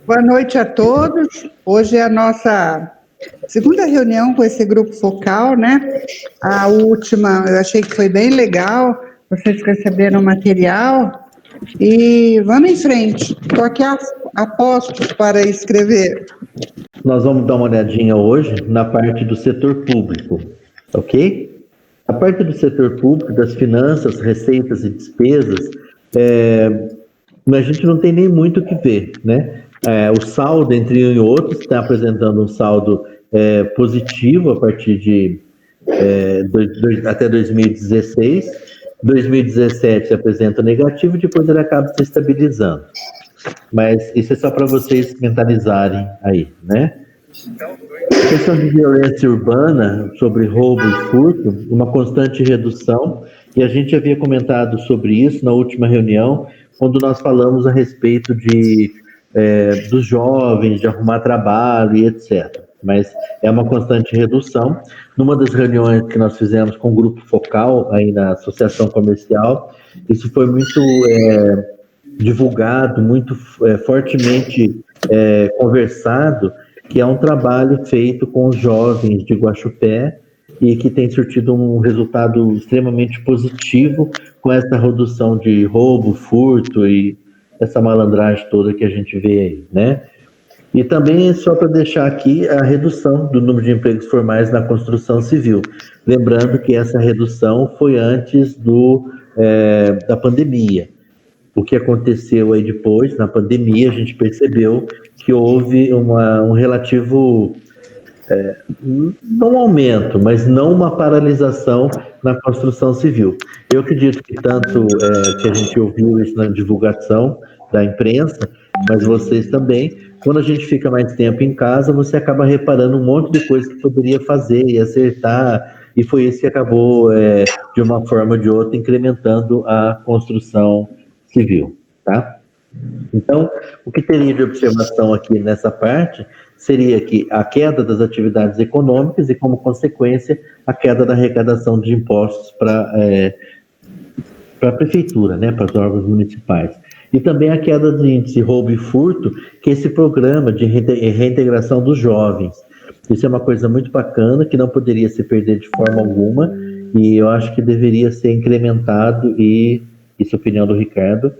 Boa noite a todos. Hoje é a nossa segunda reunião com esse grupo focal, né? A última eu achei que foi bem legal, vocês receberam material e vamos em frente. Estou aqui a postos para escrever. Nós vamos dar uma olhadinha hoje na parte do setor público, ok? A parte do setor público, das finanças, receitas e despesas, a gente não tem nem muito o que ver, né? O saldo entre um e outro está apresentando um saldo positivo a partir de até 2016. 2017 apresenta negativo, depois ele acaba se estabilizando. Mas isso é só para vocês mentalizarem aí, né? A questão de violência urbana, sobre roubo e furto, uma constante redução, e a gente havia comentado sobre isso na última reunião, quando nós falamos a respeito dos jovens, de arrumar trabalho e etc. Mas é uma constante redução. Numa das reuniões que nós fizemos com o grupo focal, aí na Associação Comercial, isso foi muito divulgado, muito fortemente conversado, que é um trabalho feito com os jovens de Guaxupé e que tem surtido um resultado extremamente positivo com essa redução de roubo, furto e essa malandragem toda que a gente vê aí, né? E também, só para deixar aqui, a redução do número de empregos formais na construção civil. Lembrando que essa redução foi antes da pandemia. O que aconteceu aí depois, na pandemia, a gente percebeu que houve um relativo, não aumento, mas não uma paralisação na construção civil. Eu acredito que tanto que a gente ouviu isso na divulgação da imprensa, mas vocês também, quando a gente fica mais tempo em casa, você acaba reparando um monte de coisa que poderia fazer e acertar, e foi isso que acabou, de uma forma ou de outra, incrementando a construção civil, tá? Então, o que teria de observação aqui nessa parte seria que a queda das atividades econômicas e, como consequência, a queda da arrecadação de impostos para a prefeitura, né, para os órgãos municipais. E também a queda de índice roubo e furto, que é esse programa de reintegração dos jovens. Isso é uma coisa muito bacana, que não poderia se perder de forma alguma, e eu acho que deveria ser incrementado e, isso é a opinião do Ricardo,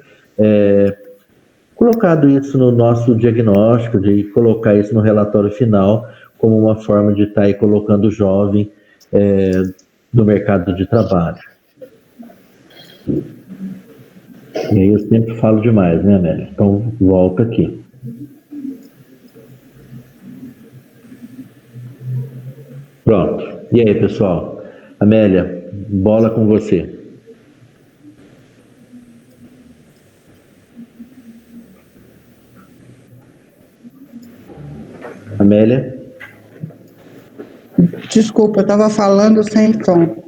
colocado isso no nosso diagnóstico, de colocar isso no relatório final, como uma forma de estar aí colocando o jovem no mercado de trabalho. E aí eu sempre falo demais, né, Amélia? Então, volta aqui. Pronto. E aí, pessoal? Amélia, bola com você. Amélia? Desculpa, eu estava falando sem som.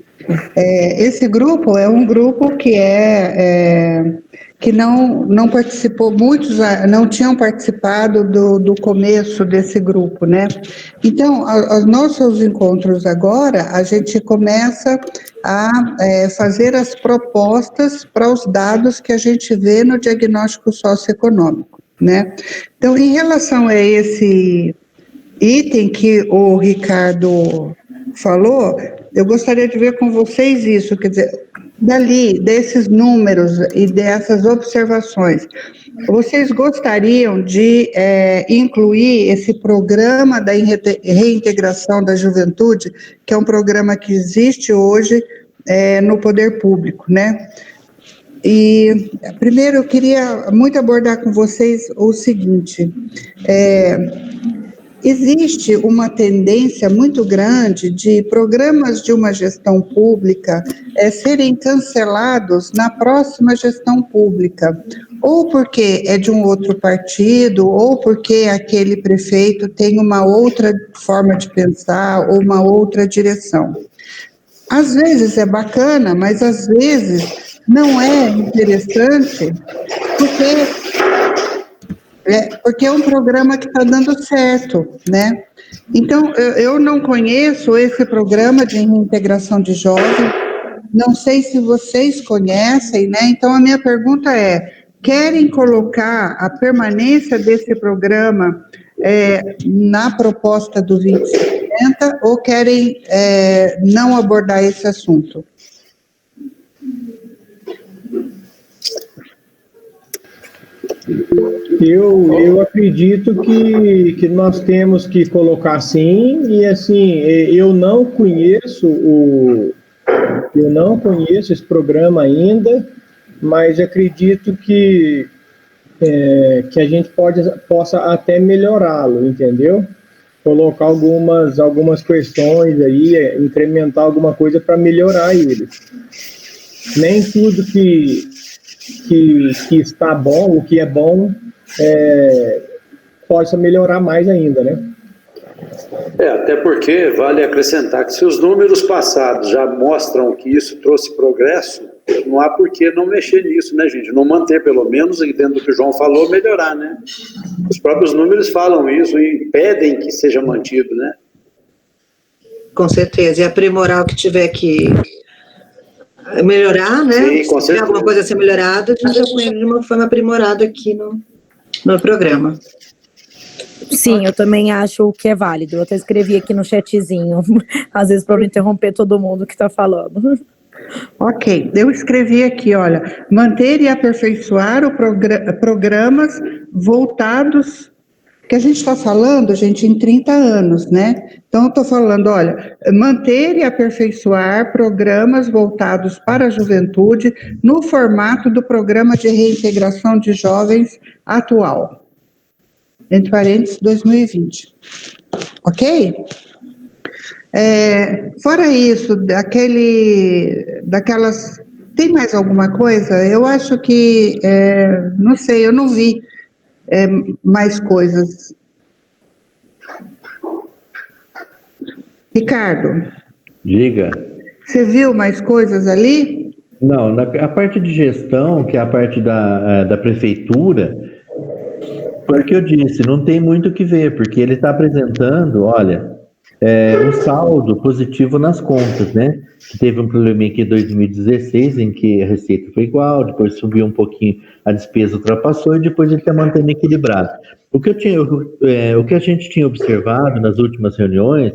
Esse grupo é um grupo que não participou, muitos não tinham participado do começo desse grupo, né? Então, aos nossos encontros agora, a gente começa a fazer as propostas para os dados que a gente vê no diagnóstico socioeconômico, né? Então, em relação a esse item que o Ricardo falou, eu gostaria de ver com vocês isso, quer dizer, desses números e dessas observações, vocês gostariam de incluir esse programa da reintegração da juventude, que é um programa que existe hoje no poder público, né? E, primeiro, eu queria muito abordar com vocês o seguinte, existe uma tendência muito grande de programas de uma gestão pública serem cancelados na próxima gestão pública, ou porque é de um outro partido, ou porque aquele prefeito tem uma outra forma de pensar, ou uma outra direção. Às vezes é bacana, mas às vezes não é interessante, porque é um programa que está dando certo, né? Então, eu não conheço esse programa de reintegração de jovens, não sei se vocês conhecem, né? Então, a minha pergunta é, querem colocar a permanência desse programa na proposta do 2050 ou querem não abordar esse assunto? Eu acredito que nós temos que colocar sim, e assim, eu não conheço esse programa ainda, mas acredito que a gente possa até melhorá-lo, entendeu? Colocar algumas questões aí, incrementar alguma coisa para melhorar ele. Nem tudo que está bom, o que é bom, possa melhorar mais ainda, né? Até porque vale acrescentar que se os números passados já mostram que isso trouxe progresso, não há por que não mexer nisso, né, gente? Não manter, pelo menos, dentro do que o João falou, melhorar, né? Os próprios números falam isso e pedem que seja mantido, né? Com certeza, e aprimorar o que tiver que melhorar, né? Sim, com certeza. Se tiver alguma coisa a ser melhorada, a gente já põe de uma forma aprimorada aqui no programa. Sim, eu também acho que é válido. Eu até escrevi aqui no chatzinho, às vezes para não interromper todo mundo que está falando. Ok, eu escrevi aqui, olha, manter e aperfeiçoar programas voltados, que a gente está falando, gente, em 30 anos, né? Então, eu estou falando, olha, manter e aperfeiçoar programas voltados para a juventude no formato do Programa de Reintegração de Jovens atual, entre parênteses, 2020. Ok? Fora isso, daquelas... Tem mais alguma coisa? Eu acho que, não sei, eu não vi mais coisas. Ricardo? Diga. Você viu mais coisas ali? Não, a parte de gestão, que é a parte da prefeitura, foi o que eu disse, não tem muito o que ver, porque ele está apresentando, olha, um saldo positivo nas contas, né? Que teve um probleminha aqui em 2016, em que a receita foi igual, depois subiu um pouquinho, a despesa ultrapassou e depois ele está mantendo equilibrado. O que a gente tinha observado nas últimas reuniões,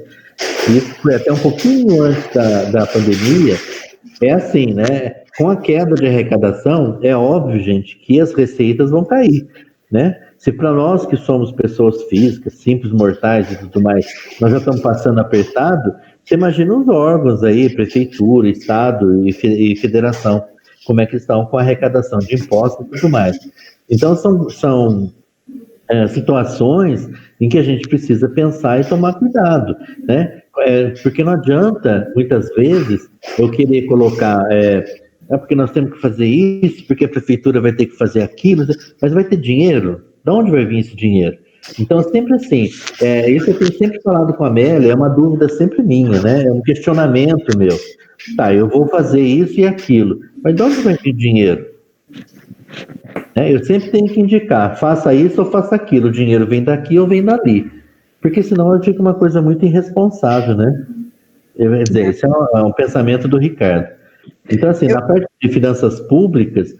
e isso foi até um pouquinho antes da pandemia, é assim, né? Com a queda de arrecadação, é óbvio, gente, que as receitas vão cair, né? Se para nós que somos pessoas físicas, simples mortais e tudo mais, nós já estamos passando apertado, você imagina os órgãos aí, prefeitura, estado e federação, como é que estão com a arrecadação de impostos e tudo mais. Então, são situações em que a gente precisa pensar e tomar cuidado, né? Porque não adianta, muitas vezes, eu querer colocar... porque nós temos que fazer isso, porque a prefeitura vai ter que fazer aquilo, mas vai ter dinheiro? De onde vai vir esse dinheiro? Então, sempre assim, isso eu tenho sempre falado com a Amélia, é uma dúvida sempre minha, né? É um questionamento meu. Tá, eu vou fazer isso e aquilo, mas de onde vai vir dinheiro? Eu sempre tenho que indicar, faça isso ou faça aquilo, o dinheiro vem daqui ou vem dali, porque senão fica uma coisa muito irresponsável, né? Quer dizer, esse é um pensamento do Ricardo. Então, assim, na parte de finanças públicas,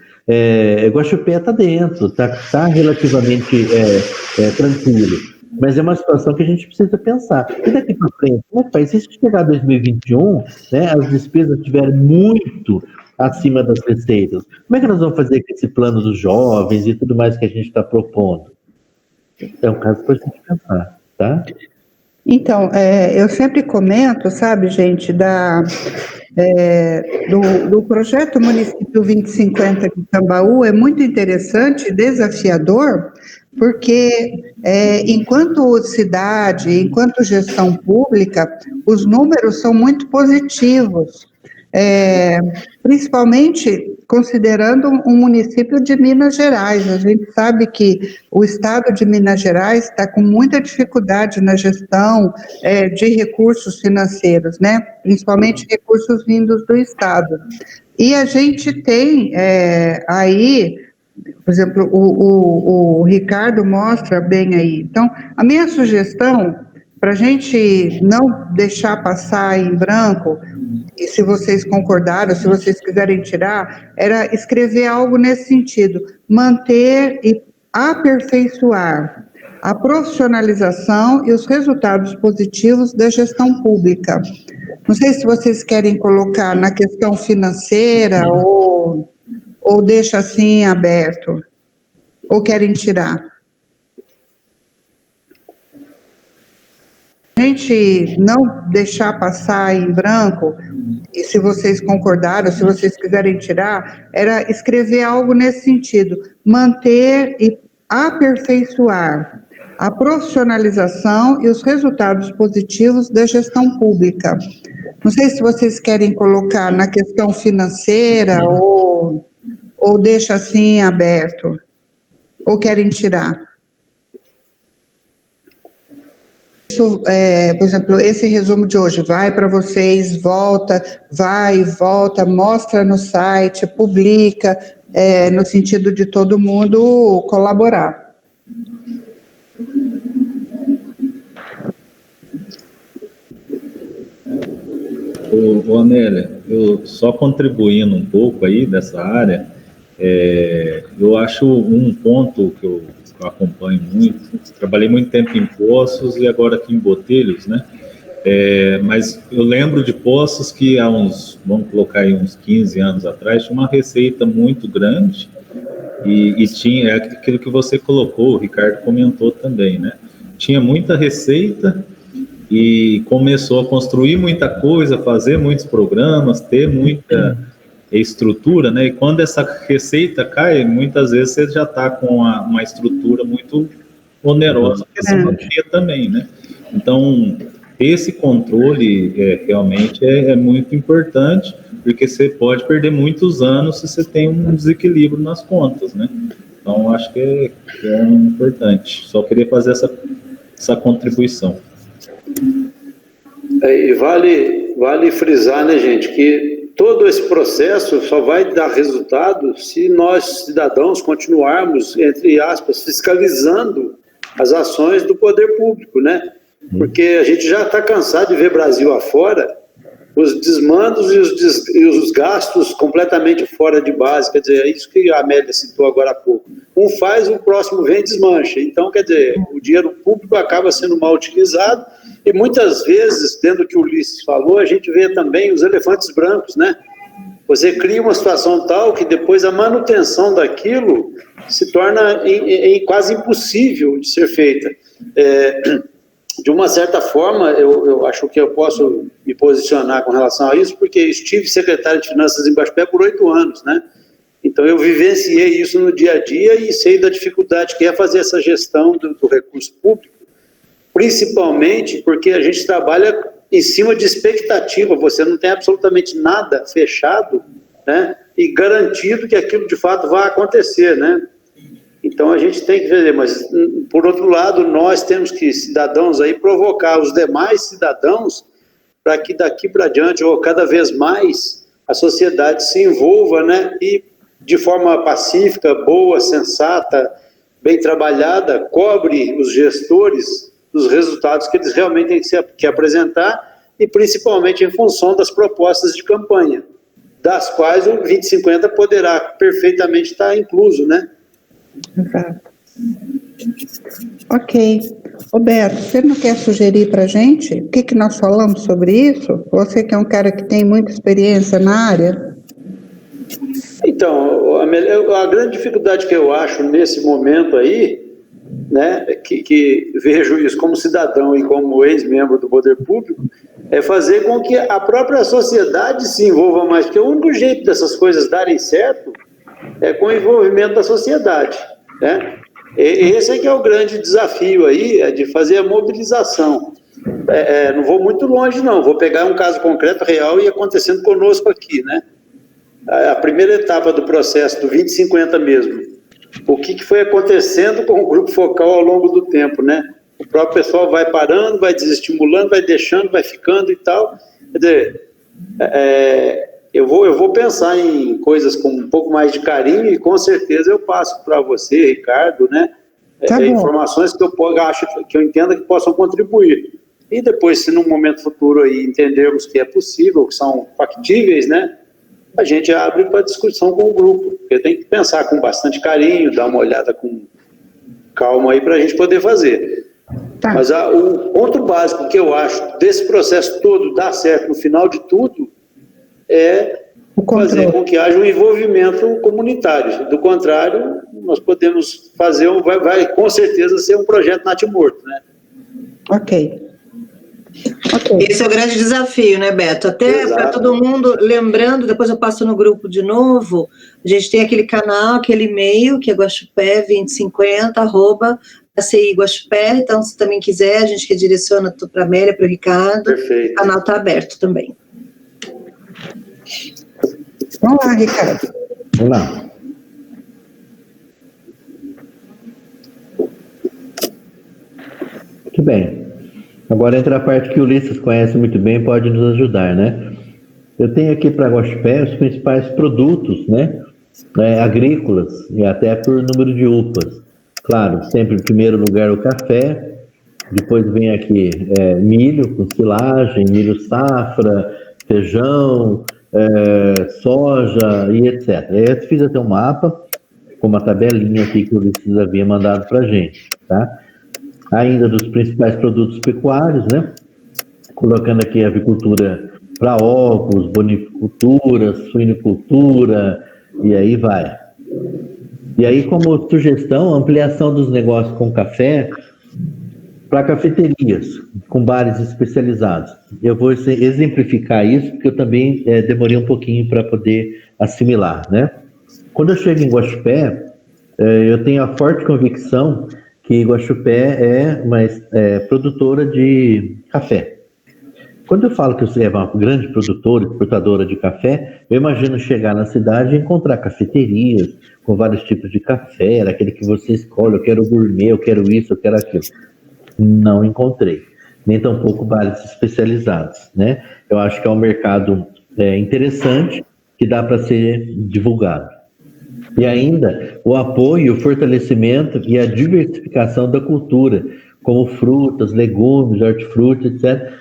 Guaxupé está dentro, está relativamente tranquilo, mas é uma situação que a gente precisa pensar. E daqui para frente, como é que faz? Se chegar 2021, né, as despesas estiverem muito acima das receitas, como é que nós vamos fazer com esse plano dos jovens e tudo mais que a gente está propondo? É um caso para a gente pensar, tá? Então, eu sempre comento, sabe, gente, do projeto Município 2050 de Tambaú, é muito interessante, desafiador, porque enquanto cidade, enquanto gestão pública, os números são muito positivos, principalmente considerando um município de Minas Gerais. A gente sabe que o estado de Minas Gerais está com muita dificuldade na gestão de recursos financeiros, né? Principalmente recursos vindos do estado. E a gente tem aí, por exemplo, o Ricardo mostra bem aí. Então, a minha sugestão para a gente não deixar passar em branco, e se vocês concordaram, se vocês quiserem tirar, era escrever algo nesse sentido, manter e aperfeiçoar a profissionalização e os resultados positivos da gestão pública. Não sei se vocês querem colocar na questão financeira ou deixa assim aberto, ou querem tirar. A gente não deixar passar em branco, e se vocês concordaram, se vocês quiserem tirar, era escrever algo nesse sentido, manter e aperfeiçoar a profissionalização e os resultados positivos da gestão pública. Não sei se vocês querem colocar na questão financeira ou deixa assim aberto, ou querem tirar. Isso, por exemplo, esse resumo de hoje vai para vocês, volta, vai e volta, mostra no site, publica, no sentido de todo mundo colaborar. Ô, Amélia, eu só contribuindo um pouco aí dessa área, eu acho um ponto que eu acompanho muito, trabalhei muito tempo em Poços e agora aqui em Botelhos, né? Mas eu lembro de Poços que há vamos colocar aí uns 15 anos atrás, tinha uma receita muito grande e tinha aquilo que você colocou, o Ricardo comentou também, né? Tinha muita receita e começou a construir muita coisa, fazer muitos programas, ter muita estrutura, né? E quando essa receita cai, muitas vezes você já está com uma estrutura muito onerosa para se manter também, né? Então, esse controle realmente é muito importante, porque você pode perder muitos anos se você tem um desequilíbrio nas contas, né? Então, acho que é importante. Só queria fazer essa contribuição. E vale frisar, né, gente, que todo esse processo só vai dar resultado se nós, cidadãos, continuarmos, entre aspas, fiscalizando as ações do poder público, né? Porque a gente já está cansado de ver Brasil afora, os desmandos e os gastos completamente fora de base, quer dizer, é isso que a Amélia citou agora há pouco. Um faz, o próximo vem e desmancha. Então, quer dizer, o dinheiro público acaba sendo mal utilizado e muitas vezes, dentro do que o Ulisses falou, a gente vê também os elefantes brancos, né? Você cria uma situação tal que depois a manutenção daquilo se torna quase impossível de ser feita. De uma certa forma, eu acho que eu posso me posicionar com relação a isso, porque estive secretário de Finanças em Guaxupé por 8 anos, né? Então, eu vivenciei isso no dia a dia e sei da dificuldade que é fazer essa gestão do recurso público, principalmente porque a gente trabalha em cima de expectativa, você não tem absolutamente nada fechado, né? E garantido que aquilo de fato vai acontecer, né? Então, a gente tem que ver, mas, por outro lado, nós temos que, cidadãos aí, provocar os demais cidadãos para que daqui para diante, ou cada vez mais, a sociedade se envolva, né, e de forma pacífica, boa, sensata, bem trabalhada, cobre os gestores dos resultados que eles realmente têm que apresentar e, principalmente, em função das propostas de campanha, das quais o 2050 poderá perfeitamente estar incluso, né? Exato. Ok. Roberto, você não quer sugerir para a gente o que nós falamos sobre isso? Você que é um cara que tem muita experiência na área. Então, a grande dificuldade que eu acho nesse momento aí, né, que vejo isso como cidadão e como ex-membro do poder público, é fazer com que a própria sociedade se envolva mais, porque o único jeito dessas coisas darem certo é com o envolvimento da sociedade, né? Esse é que é o grande desafio aí, é de fazer a mobilização. Não vou muito longe, não, vou pegar um caso concreto, real, e acontecendo conosco aqui, né? A primeira etapa do processo, do 2050 mesmo, o que foi acontecendo com o grupo focal ao longo do tempo, né? O próprio pessoal vai parando, vai desestimulando, vai deixando, vai ficando e tal. Quer dizer, eu vou pensar em coisas com um pouco mais de carinho e com certeza eu passo para você, Ricardo, né? Tá Informações que eu entenda que possam contribuir. e depois, se num momento futuro aí entendermos que é possível, que são factíveis, né, a gente abre para discussão com o grupo, porque tem que pensar com bastante carinho, dar uma olhada com calma aí para a gente poder fazer. Tá. Mas o ponto básico que eu acho desse processo todo dar certo no final de tudo é fazer com que haja um envolvimento comunitário. Do contrário, nós podemos fazer, vai com certeza ser um projeto natimorto, né? Ok. Esse é o grande desafio, né, Beto? Até para todo mundo, lembrando, depois eu passo no grupo de novo, a gente tem aquele canal, aquele e-mail, que é guaxupé2050@ACI-Guaxupé, então se também quiser, a gente redireciona para a Amélia, para o Ricardo. Perfeito. O canal está aberto também. Vamos lá, Ricardo. Vamos lá. Muito bem. Agora entra a parte que o Ulisses conhece muito bem, pode nos ajudar, né? Eu tenho aqui para Guaxupé os principais produtos, né? Agrícolas, e até por número de UPAs. Claro, sempre em primeiro lugar o café, depois vem aqui milho com silagem, milho safra, feijão, soja e etc. Eu fiz até um mapa com uma tabelinha aqui que o Ulisses havia mandado para a gente, tá? Ainda dos principais produtos pecuários, né? Colocando aqui a avicultura para ovos, bonicultura, suinicultura, e aí vai. E aí, como sugestão, ampliação dos negócios com café para cafeterias, com bares especializados. Eu vou exemplificar isso, porque eu também demorei um pouquinho para poder assimilar, né? Quando eu chego em Guaxupé, eu tenho a forte convicção que Guaxupé é uma produtora de café. Quando eu falo que você é uma grande produtora, exportadora de café, eu imagino chegar na cidade e encontrar cafeterias com vários tipos de café, aquele que você escolhe, eu quero gourmet, eu quero isso, eu quero aquilo. Não encontrei, nem tampouco bares especializados, né? Eu acho que é um mercado interessante, que dá para ser divulgado. E ainda o apoio, o fortalecimento e a diversificação da cultura, como frutas, legumes, hortifruti, etc.,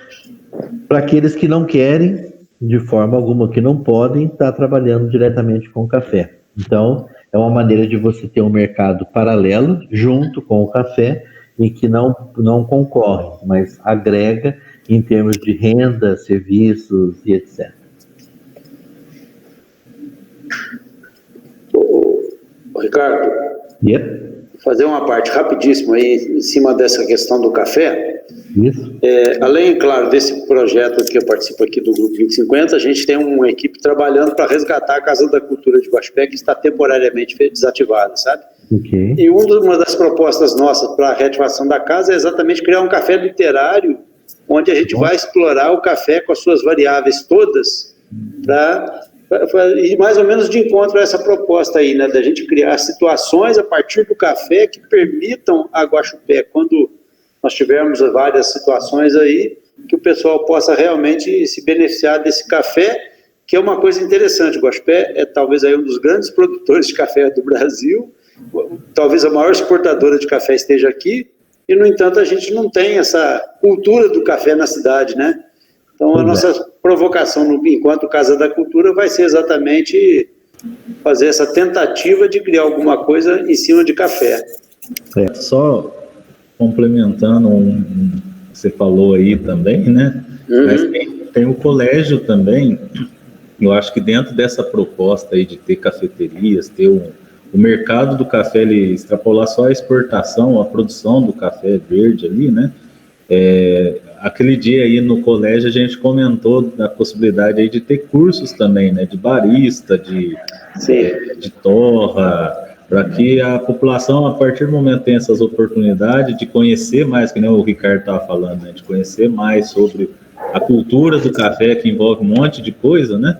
para aqueles que não querem, de forma alguma, que não podem estar trabalhando diretamente com o café. Então, é uma maneira de você ter um mercado paralelo, junto com o café, e que não concorre, mas agrega em termos de renda, serviços e etc. Ricardo, fazer uma parte rapidíssima aí em cima dessa questão do café. Isso. Além, claro, desse projeto que eu participo aqui do Grupo 2050, a gente tem uma equipe trabalhando para resgatar a Casa da Cultura de Guaxupé, que está temporariamente desativada, sabe? Okay. E uma das propostas nossas para a reativação da casa é exatamente criar um café literário, onde a gente vai explorar o café com as suas variáveis todas, para ir mais ou menos de encontro a essa proposta aí, né, da gente criar situações a partir do café que permitam a Guaxupé, quando nós tivermos várias situações aí, que o pessoal possa realmente se beneficiar desse café, que é uma coisa interessante. Guaxupé é talvez aí um dos grandes produtores de café do Brasil, talvez a maior exportadora de café esteja aqui, e, no entanto, a gente não tem essa cultura do café na cidade, né? Então, a nossa provocação, enquanto Casa da Cultura, vai ser exatamente fazer essa tentativa de criar alguma coisa em cima de café. Só complementando que você falou aí também, né? Mas tem o colégio também. Eu acho que dentro dessa proposta aí de ter cafeterias, ter o mercado do café, ele extrapolar só a exportação, a produção do café verde ali, né? Aquele dia aí no colégio a gente comentou da possibilidade aí de ter cursos também, né? De barista, de torra, para que a população, a partir do momento que tem essas oportunidades de conhecer mais, que nem o Ricardo estava falando, né? De conhecer mais sobre a cultura do café, que envolve um monte de coisa, né?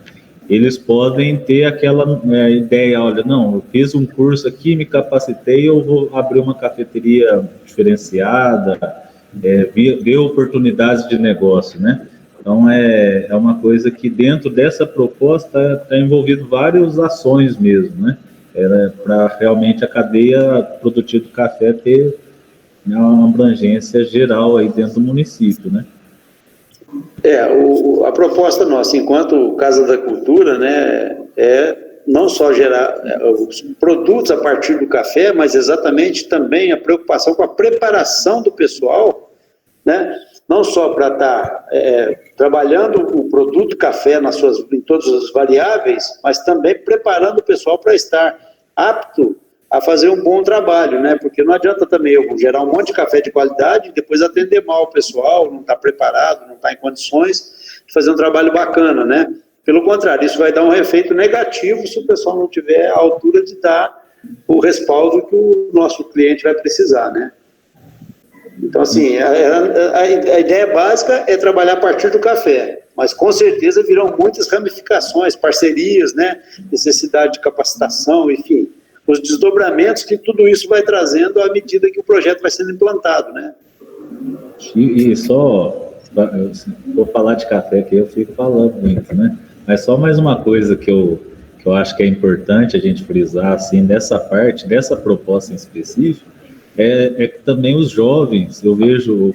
Eles podem ter aquela ideia, olha, não, eu fiz um curso aqui, me capacitei, eu vou abrir uma cafeteria diferenciada, ver oportunidades de negócio, né? Então, é uma coisa que dentro dessa proposta está envolvido várias ações mesmo, né? Para realmente a cadeia produtiva do café ter uma abrangência geral aí dentro do município, né? A proposta nossa, enquanto Casa da Cultura, né, é não só gerar os produtos a partir do café, mas exatamente também a preocupação com a preparação do pessoal, né, não só para estar trabalhando o produto café em todas as variáveis, mas também preparando o pessoal para estar apto a fazer um bom trabalho, né? Porque não adianta também eu gerar um monte de café de qualidade e depois atender mal o pessoal, não está preparado, não está em condições de fazer um trabalho bacana, né? Pelo contrário, isso vai dar um efeito negativo se o pessoal não tiver a altura de dar o respaldo que o nosso cliente vai precisar, né? Então, assim, a ideia básica é trabalhar a partir do café, mas com certeza virão muitas ramificações, parcerias, né? Necessidade de capacitação, enfim, os desdobramentos que tudo isso vai trazendo à medida que o projeto vai sendo implantado, né? E só, vou falar de café aqui, eu fico falando muito, né? Mas só mais uma coisa que eu acho que é importante a gente frisar, assim, dessa parte, dessa proposta em específico, é que também os jovens, eu vejo,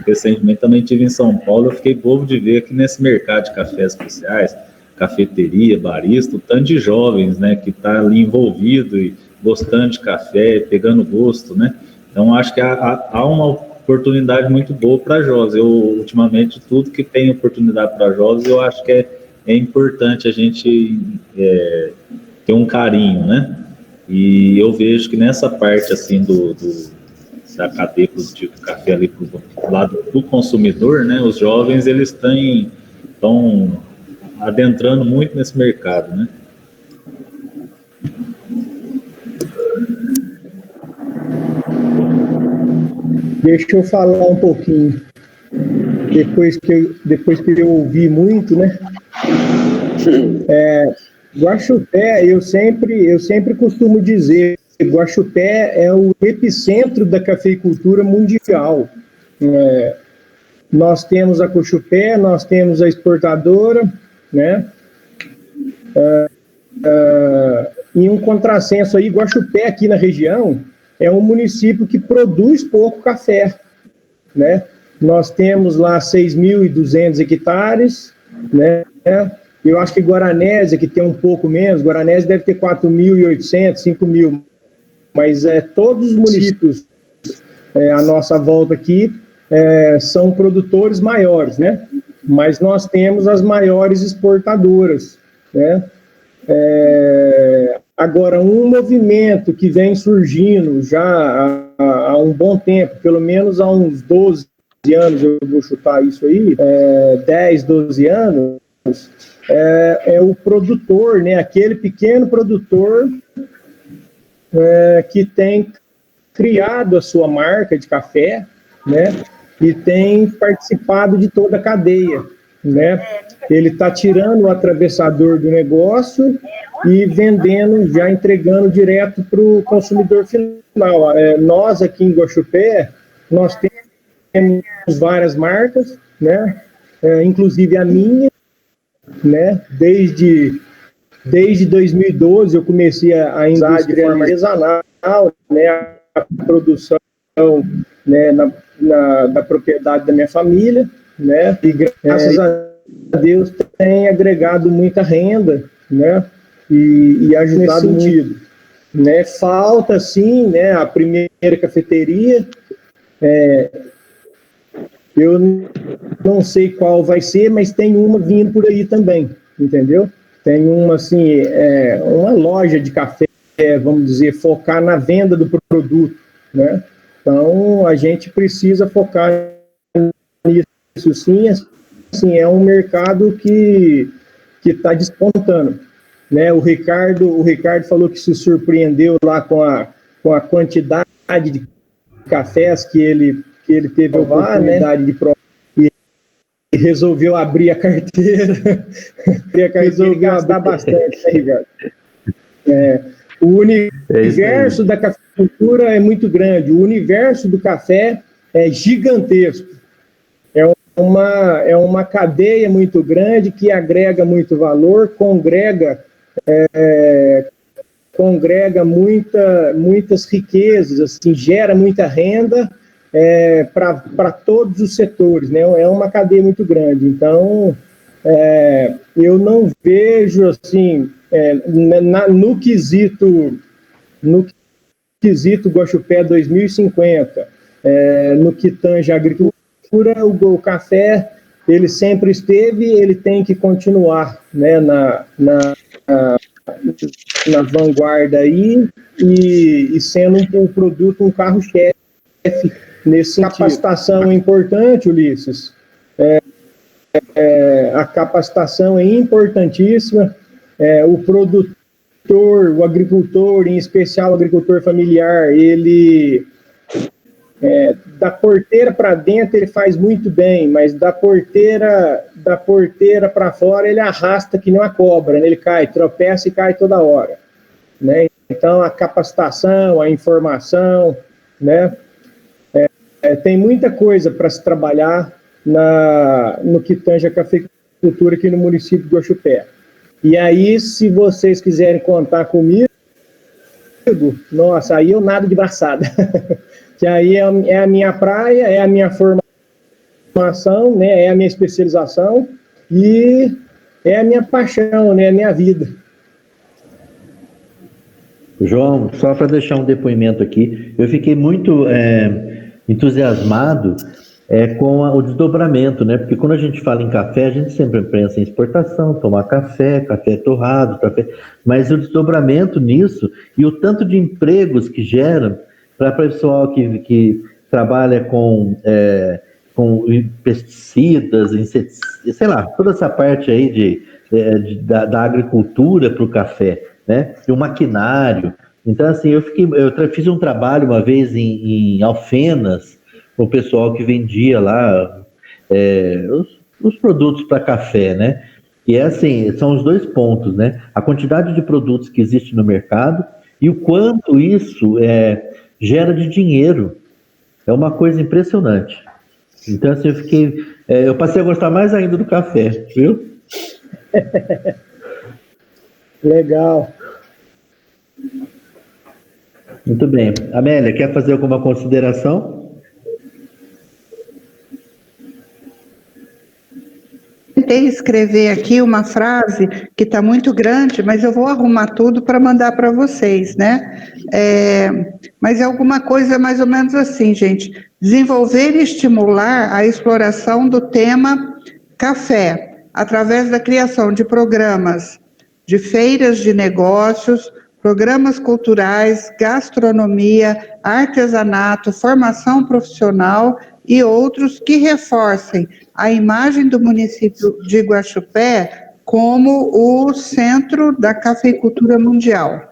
recentemente também estive em São Paulo, eu fiquei bobo de ver que nesse mercado de cafés especiais, cafeteria, barista, o tanto de jovens, né, que está ali envolvido e gostando de café, pegando gosto, né? Então, acho que há uma oportunidade muito boa para jovens. Eu, ultimamente, tudo que tem oportunidade para jovens, eu acho que é importante a gente ter um carinho, né? E eu vejo que nessa parte, assim, da cadeia produtiva do café ali pro lado do consumidor, né? Os jovens, eles estão adentrando muito nesse mercado, né? Deixa eu falar um pouquinho. Depois que eu ouvi muito, né? Guaxupé, eu sempre costumo dizer, Guaxupé é o epicentro da cafeicultura mundial. Nós temos a Cochupé, nós temos a exportadora, né? Em um contrassenso aí, Guaxupé aqui na região é um município que produz pouco café, né? Nós temos lá 6.200 hectares, né? Eu acho que Guaranésia, que tem um pouco menos, Guaranésia deve ter 4.800, 5.000, mas todos os municípios à nossa volta aqui são produtores maiores, né? Mas nós temos as maiores exportadoras, né? Agora, um movimento que vem surgindo já há um bom tempo, pelo menos há uns 12 anos, eu vou chutar isso aí, 10, 12 anos, é o produtor, né? Aquele pequeno produtor que tem criado a sua marca de café, né? E tem participado de toda a cadeia, né? Ele está tirando o atravessador do negócio e vendendo, já entregando direto para o consumidor final. Nós aqui em Guaxupé, nós temos várias marcas, né? Inclusive a minha, né? Desde 2012 eu comecei a indústria de forma artesanal, né? A produção, né? Da propriedade da minha família, né? E graças a Deus tem agregado muita renda, né? E ajudado muito, né? Falta, sim, né? A primeira cafeteria. Eu não sei qual vai ser, mas tem uma vindo por aí também, entendeu? Tem uma, assim, uma loja de café, vamos dizer, focar na venda do produto, né? Então, a gente precisa focar nisso, sim. Assim, é um mercado que está despontando, né? O Ricardo falou que se surpreendeu lá com a quantidade de cafés que ele teve a oportunidade, né? De provar, e resolveu abrir a carteira, resolveu gastar bastante, né, Ricardo? O universo da cafeicultura é muito grande, o universo do café é gigantesco. É uma cadeia muito grande que agrega muito valor, congrega muitas riquezas, assim, gera muita renda para todos os setores, né? É uma cadeia muito grande. Então, eu não vejo, assim, no quesito Guaxupé 2050, no que tange a agricultura, o café, ele sempre esteve, ele tem que continuar, né, na vanguarda aí, e sendo um produto, um carro-chefe nesse sentido. Capacitação é importante, Ulisses. A capacitação é importantíssima. O produtor, o agricultor, em especial o agricultor familiar, ele da porteira para dentro ele faz muito bem, mas da porteira para fora ele arrasta que nem uma cobra, né? Ele cai, tropeça e cai toda hora, né? Então a capacitação, a informação, né? Tem muita coisa para se trabalhar no que tange a cafeicultura aqui no município de Guaxupé. E aí, se vocês quiserem contar comigo, nossa, aí eu nado de braçada. Que aí é a minha praia, é a minha formação, né, é a minha especialização e é a minha paixão, né, a minha vida. João, só para deixar um depoimento aqui, eu fiquei muito entusiasmado com o desdobramento, né? Porque quando a gente fala em café, a gente sempre pensa em exportação, tomar café torrado, mas o desdobramento nisso e o tanto de empregos que gera para o pessoal que trabalha com pesticidas, inseticidas, sei lá, toda essa parte aí da agricultura para o café, né? E o maquinário. Então, assim, eu fiz um trabalho uma vez em Alfenas, com o pessoal que vendia lá os produtos para café, né? E assim, são os dois pontos, né? A quantidade de produtos que existe no mercado e o quanto isso gera de dinheiro. É uma coisa impressionante. Então, assim, eu passei a gostar mais ainda do café, viu? Legal. Muito bem. Amélia, quer fazer alguma consideração? Tentei escrever aqui uma frase que está muito grande, mas eu vou arrumar tudo para mandar para vocês, né? Mas é alguma coisa mais ou menos assim, gente. Desenvolver e estimular a exploração do tema café, através da criação de programas de feiras de negócios, programas culturais, gastronomia, artesanato, formação profissional e outros que reforcem a imagem do município de Guaxupé como o centro da cafeicultura mundial.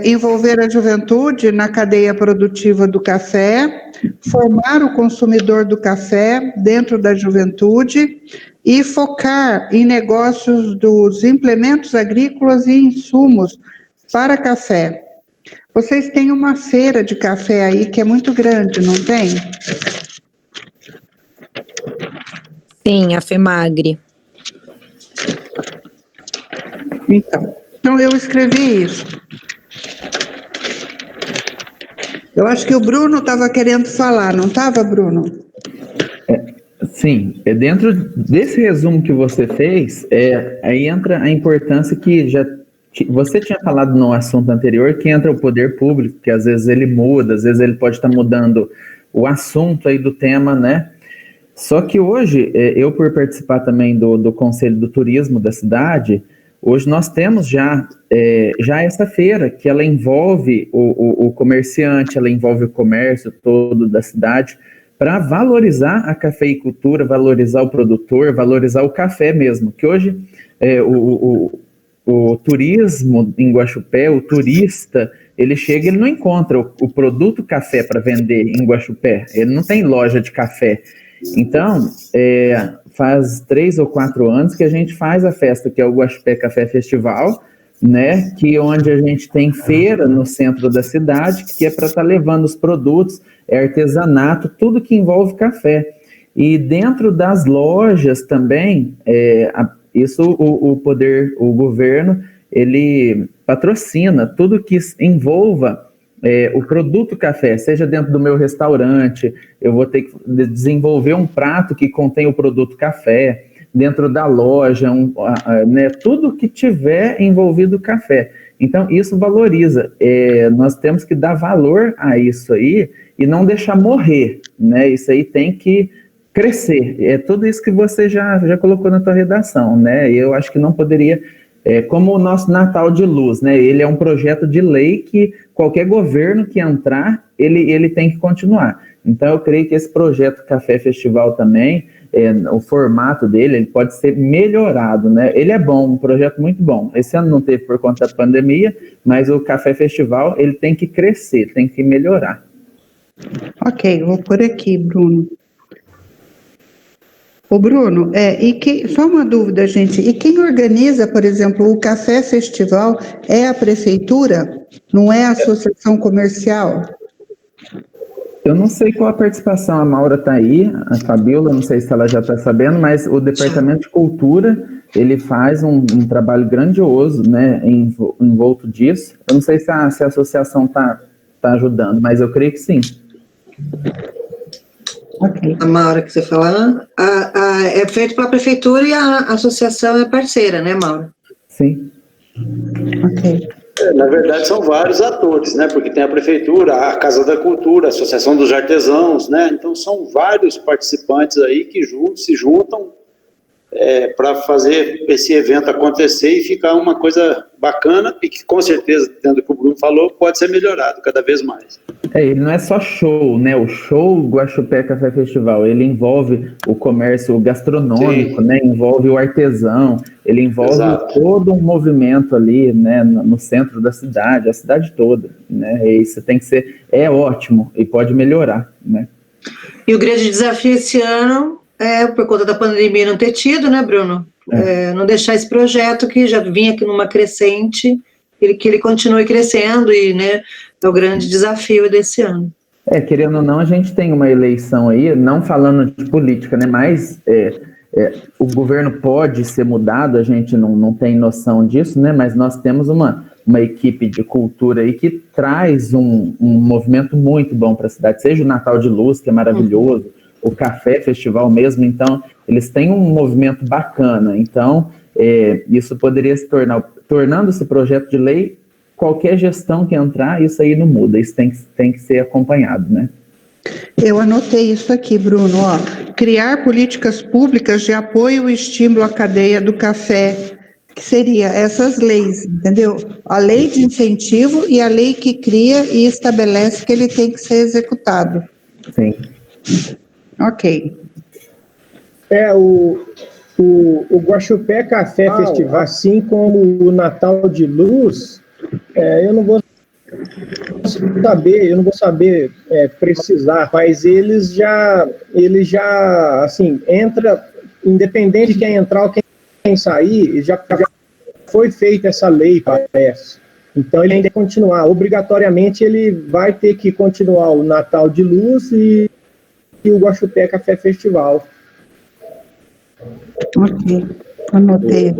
Envolver a juventude na cadeia produtiva do café, formar o consumidor do café dentro da juventude e focar em negócios dos implementos agrícolas e insumos para café. Vocês têm uma feira de café aí que é muito grande, não tem? Sim, a FEMAGRE. Então eu escrevi isso. Eu acho que o Bruno estava querendo falar, não estava, Bruno? Sim, dentro desse resumo que você fez, aí entra a importância que você tinha falado no assunto anterior, que entra o poder público, que às vezes ele muda, às vezes ele pode estar mudando o assunto aí do tema, né? Só que hoje, eu por participar também do Conselho do Turismo da cidade, hoje nós temos já essa feira, que ela envolve o comerciante, ela envolve o comércio todo da cidade, para valorizar a cafeicultura, valorizar o produtor, valorizar o café mesmo, que hoje o turismo em Guaxupé, o turista, ele chega e ele não encontra o produto café para vender em Guaxupé, ele não tem loja de café. Então, faz 3 ou 4 anos que a gente faz a festa, que é o Guaxupé Café Festival, né, que onde a gente tem feira no centro da cidade, que é para estar levando os produtos, artesanato, tudo que envolve café. E dentro das lojas também, isso o governo, ele patrocina tudo que envolva o produto café, seja dentro do meu restaurante, eu vou ter que desenvolver um prato que contém o produto café, dentro da loja, né, tudo que tiver envolvido café. Então, isso valoriza. Nós temos que dar valor a isso aí e não deixar morrer, né? Isso aí tem que crescer. É tudo isso que você já colocou na tua redação, né? Eu acho que não poderia... como o nosso Natal de Luz, né? Ele é um projeto de lei que qualquer governo que entrar, ele tem que continuar. Então, eu creio que esse projeto Café Festival também, o formato dele, ele pode ser melhorado, né? Ele é bom, um projeto muito bom. Esse ano não teve por conta da pandemia, mas o Café Festival, ele tem que crescer, tem que melhorar. Ok, vou por aqui, Bruno. Ô Bruno, só uma dúvida, gente, e quem organiza, por exemplo, o Café Festival é a prefeitura? Não é a associação comercial? Eu não sei qual a participação, a Maura está aí, a Fabiola, não sei se ela já está sabendo, mas o Departamento de Cultura, ele faz um trabalho grandioso, né, envolto disso. Eu não sei se a associação está ajudando, mas eu creio que sim. Okay. A Maura, que você falar, é feito pela prefeitura e a associação é parceira, né, Maura? Sim. Ok. Na verdade, são vários atores, né? Porque tem a prefeitura, a Casa da Cultura, a Associação dos Artesãos, né? Então, são vários participantes aí que se juntam para fazer esse evento acontecer e ficar uma coisa bacana e que, com certeza, tendo o que o Bruno falou, pode ser melhorado cada vez mais. Ele não é só show, né? O show Guaxupé Café Festival, ele envolve o comércio gastronômico, né? Envolve o artesão, ele envolve todo um movimento ali, né? No centro da cidade, a cidade toda, né? E isso tem que ser, ótimo e pode melhorar, né? E o grande desafio esse ano por conta da pandemia não ter tido, né, Bruno? Não deixar esse projeto que já vinha aqui numa crescente, que ele continue crescendo e, né, é o grande desafio desse ano. Querendo ou não, a gente tem uma eleição aí, não falando de política, né, mas o governo pode ser mudado, a gente não tem noção disso, né, mas nós temos uma equipe de cultura aí que traz um movimento muito bom para a cidade, seja o Natal de Luz, que é maravilhoso, o Café Festival mesmo, então eles têm um movimento bacana, então isso poderia se tornando esse projeto de lei, qualquer gestão que entrar, isso aí não muda, isso tem que ser acompanhado, né? Eu anotei isso aqui, Bruno, criar políticas públicas de apoio e estímulo à cadeia do café, que seria essas leis, entendeu? A lei de incentivo e a lei que cria e estabelece que ele tem que ser executado. Sim. Ok. O Guaxupé Café Festival, assim como o Natal de Luz, eu não vou saber precisar, mas eles já assim, entra, independente de quem entrar ou quem sair, já foi feita essa lei, parece. Então ele ainda tem que continuar, obrigatoriamente ele vai ter que continuar o Natal de Luz e o Guaxupé Café Festival. Ok, anotei.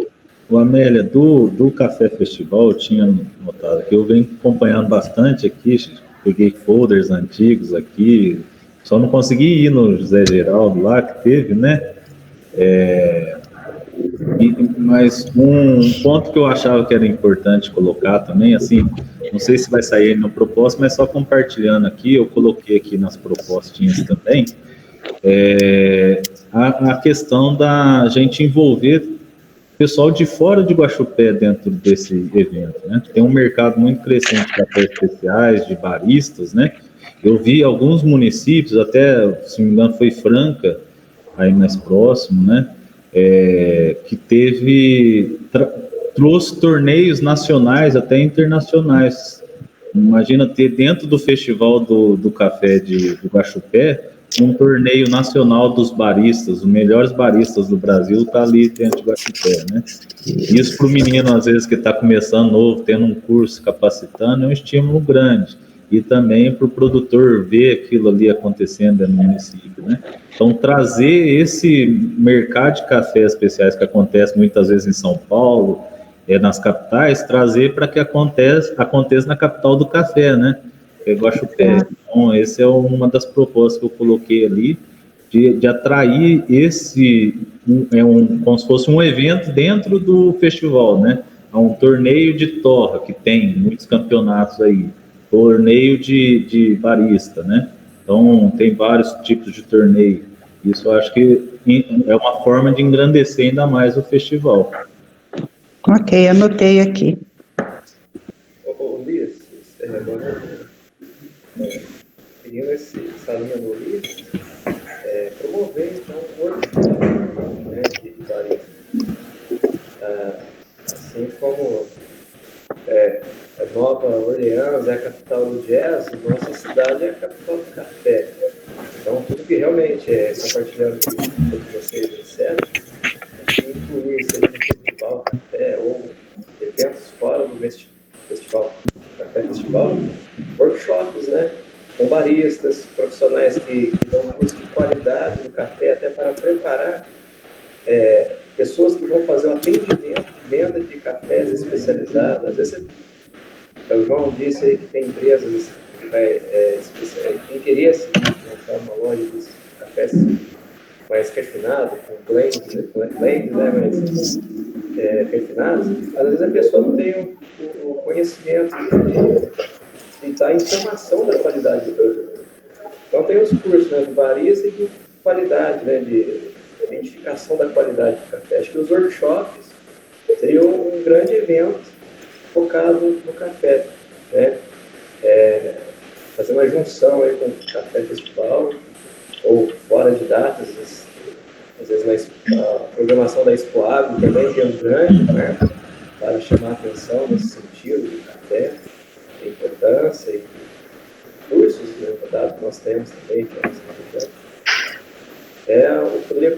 O Amélia, do Café Festival, eu tinha notado que eu venho acompanhando bastante aqui, peguei folders antigos aqui, só não consegui ir no José Geraldo lá, que teve, né? Mas um ponto que eu achava que era importante colocar também, assim, não sei se vai sair no propósito, mas só compartilhando aqui, eu coloquei aqui nas propostinhas também, a questão da gente envolver pessoal de fora de Guaxupé dentro desse evento, né? Tem um mercado muito crescente de cafés especiais, de baristas, né? Eu vi alguns municípios, até, se não me engano, foi Franca, aí mais próximo, né? Que trouxe torneios nacionais, até internacionais. Imagina ter dentro do festival do café do Guaxupé, um torneio nacional dos baristas, os melhores baristas do Brasil está ali dentro de Guaxupé, né? Isso para o menino, às vezes, que está começando novo, tendo um curso capacitando, é um estímulo grande. E também para o produtor ver aquilo ali acontecendo no município, né? Então, trazer esse mercado de cafés especiais que acontece muitas vezes em São Paulo, nas capitais, trazer para que aconteça na capital do café, né? que é Guaxupé. Então, essa é uma das propostas que eu coloquei ali, de atrair como se fosse um evento dentro do festival, né? É um torneio de torra, que tem muitos campeonatos aí, torneio de barista, né? Então, tem vários tipos de torneio. Isso eu acho que é uma forma de engrandecer ainda mais o festival. Ok, anotei aqui. Luiz, seguindo essa linha do Luiz, promover, então, o workshop, né, de barista. Assim como Nova Orleans é a capital do jazz, nossa cidade é a capital do café. Então, tudo que realmente compartilhando com vocês disseram, incluir, seja no festival café ou eventos fora do festival café festival, workshops, né, com baristas, profissionais que dão curso de qualidade no café, até para preparar pessoas que vão fazer o atendimento, venda de cafés especializados. Às vezes, o João disse aí que tem empresas que vai quem queria montar uma loja de cafés mais refinado, com blends, né, mais refinados. Às vezes a pessoa não tem o conhecimento de dar informação da qualidade do produto. Então tem os cursos, né, de barista e de qualidade, né, de identificação da qualidade do café. Acho que os workshops seriam um grande evento focado no café, né? Fazer uma junção aí com o Café Festival, ou fora de datas, às vezes a programação da Expo Agro também tem um grande, né, para chamar a atenção nesse sentido do café, a importância e cursos, né, que nós temos também, o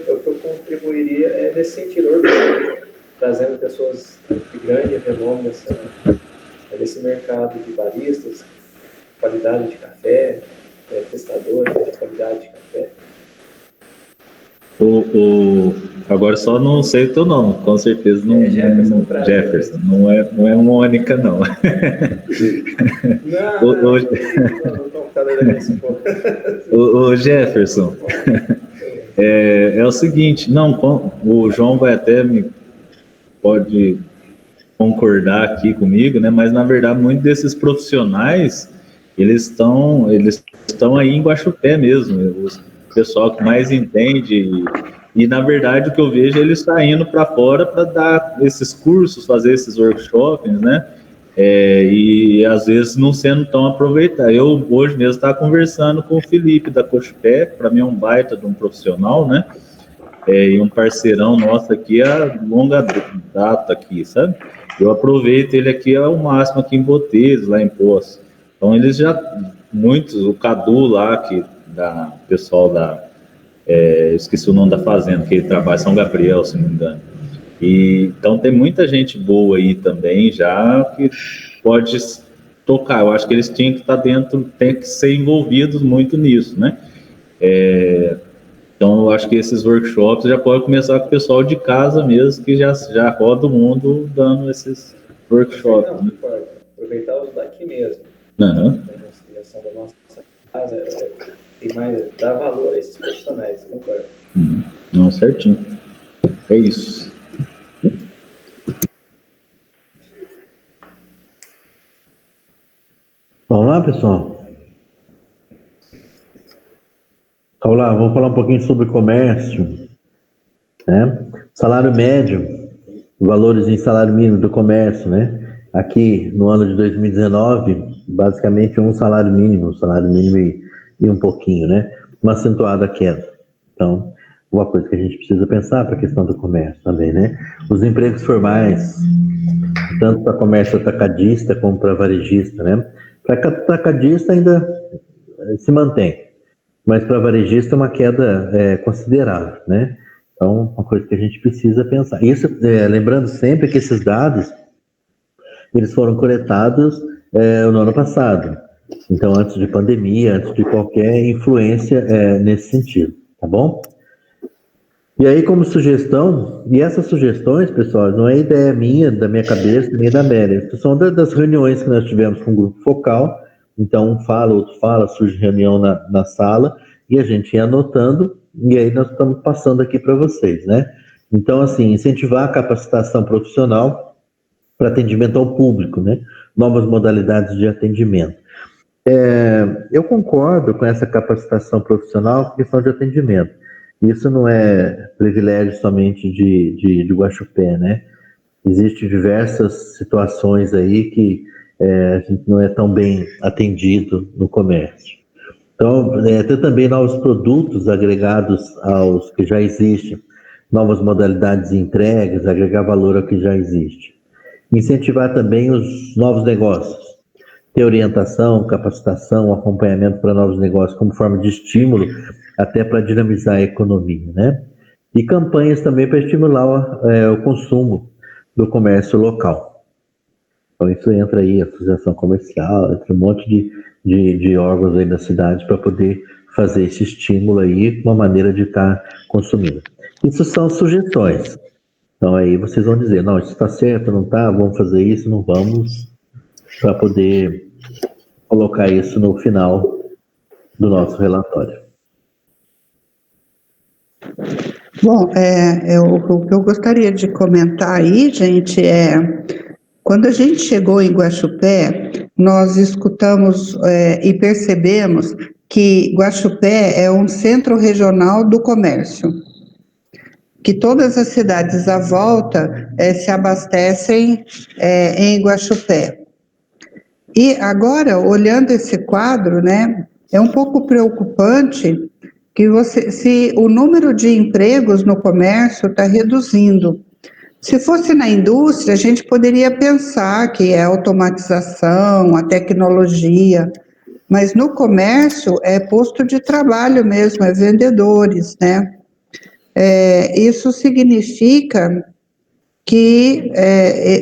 que eu contribuiria nesse sentido, trazendo pessoas de grande renome nesse mercado de baristas, qualidade de café, testadores de qualidade de café. Agora só não sei o teu nome, com certeza não. Jefferson. Jefferson, não é Mônica, não. O Jefferson, é o seguinte, o João vai até pode concordar aqui comigo, né? Mas na verdade muitos desses profissionais eles estão aí em Guaxupé mesmo, o pessoal que mais entende e na verdade o que eu vejo é eles saindo para fora para dar esses cursos, fazer esses workshops, né? E às vezes não sendo tão aproveitado. Eu hoje mesmo estava conversando com o Felipe da Cochupé, para mim é um baita de um profissional, né? E um parceirão nosso aqui a longa data aqui, sabe? Eu aproveito ele aqui ao máximo aqui em Boteiros, lá em Poço. Então eles muitos, o Cadu lá, pessoal esqueci o nome da fazenda, que ele trabalha, São Gabriel, se não me engano. Então tem muita gente boa aí também já que pode tocar. Eu acho que eles tinham que estar dentro, tem que ser envolvidos muito nisso, né? Então eu acho que esses workshops já podem começar com o pessoal de casa mesmo, que já roda o mundo dando esses workshops. Não, né? Pode aproveitar os daqui mesmo. Uhum. A criação da nossa casa tem mais, dá valor a esses profissionais, concordo. Não, certinho. É isso. Vamos lá, pessoal? Vamos lá, vamos falar um pouquinho sobre comércio, né? Salário médio, valores em salário mínimo do comércio, né? Aqui, no ano de 2019, basicamente um salário mínimo e um pouquinho, né? Uma acentuada queda. Então, uma coisa que a gente precisa pensar para a questão do comércio também, né? Os empregos formais, tanto para comércio atacadista como para varejista, né? Para atacadista ainda se mantém, mas para varejista é uma queda considerável, né? Então, uma coisa que a gente precisa pensar. Isso, lembrando sempre que esses dados, eles foram coletados no ano passado. Então, antes de pandemia, antes de qualquer influência nesse sentido, tá bom? E aí, como sugestão, e essas sugestões, pessoal, não é ideia minha, da minha cabeça, nem da Amélia, são das reuniões que nós tivemos com o grupo focal, Então, um fala, outro fala, surge reunião na sala, e a gente ia anotando, e aí nós estamos passando aqui para vocês, né? Então, assim, incentivar a capacitação profissional para atendimento ao público, né? Novas modalidades de atendimento. Eu concordo com essa capacitação profissional com questão de atendimento. Isso não é privilégio somente de Guaxupé, né? Existem diversas situações aí que a gente não é tão bem atendido no comércio. Então, ter também novos produtos agregados aos que já existem, novas modalidades de entregas, agregar valor ao que já existe. Incentivar também os novos negócios, ter orientação, capacitação, acompanhamento para novos negócios como forma de estímulo, até para dinamizar a economia, né? E campanhas também para estimular o consumo do comércio local. Então isso entra aí, a associação comercial, entra um monte de órgãos aí da cidade para poder fazer esse estímulo aí, uma maneira de estar consumindo. Isso são sugestões. Então aí vocês vão dizer, não, isso está certo, não está, vamos fazer isso, não vamos, para poder colocar isso no final do nosso relatório. Bom, o que eu gostaria de comentar aí, gente, quando a gente chegou em Guaxupé, nós escutamos e percebemos que Guaxupé é um centro regional do comércio, que todas as cidades à volta se abastecem em Guaxupé. E agora, olhando esse quadro, né, é um pouco preocupante que se o número de empregos no comércio está reduzindo. Se fosse na indústria, a gente poderia pensar que é a automatização, a tecnologia, mas no comércio é posto de trabalho mesmo, é vendedores, né? Isso significa que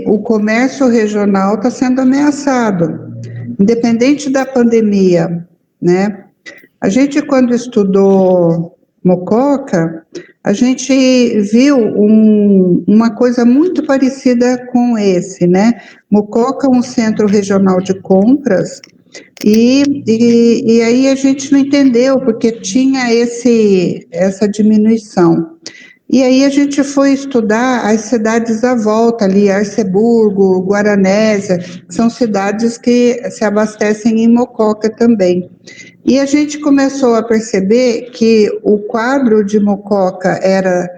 o comércio regional está sendo ameaçado, independente da pandemia, né? A gente, quando estudou Mococa, a gente viu uma coisa muito parecida com esse, né? Mococa é um centro regional de compras, e aí a gente não entendeu, porque tinha essa diminuição. E aí a gente foi estudar as cidades à volta ali, Arceburgo, Guaranésia, que são cidades que se abastecem em Mococa também. E a gente começou a perceber que o quadro de Mococa era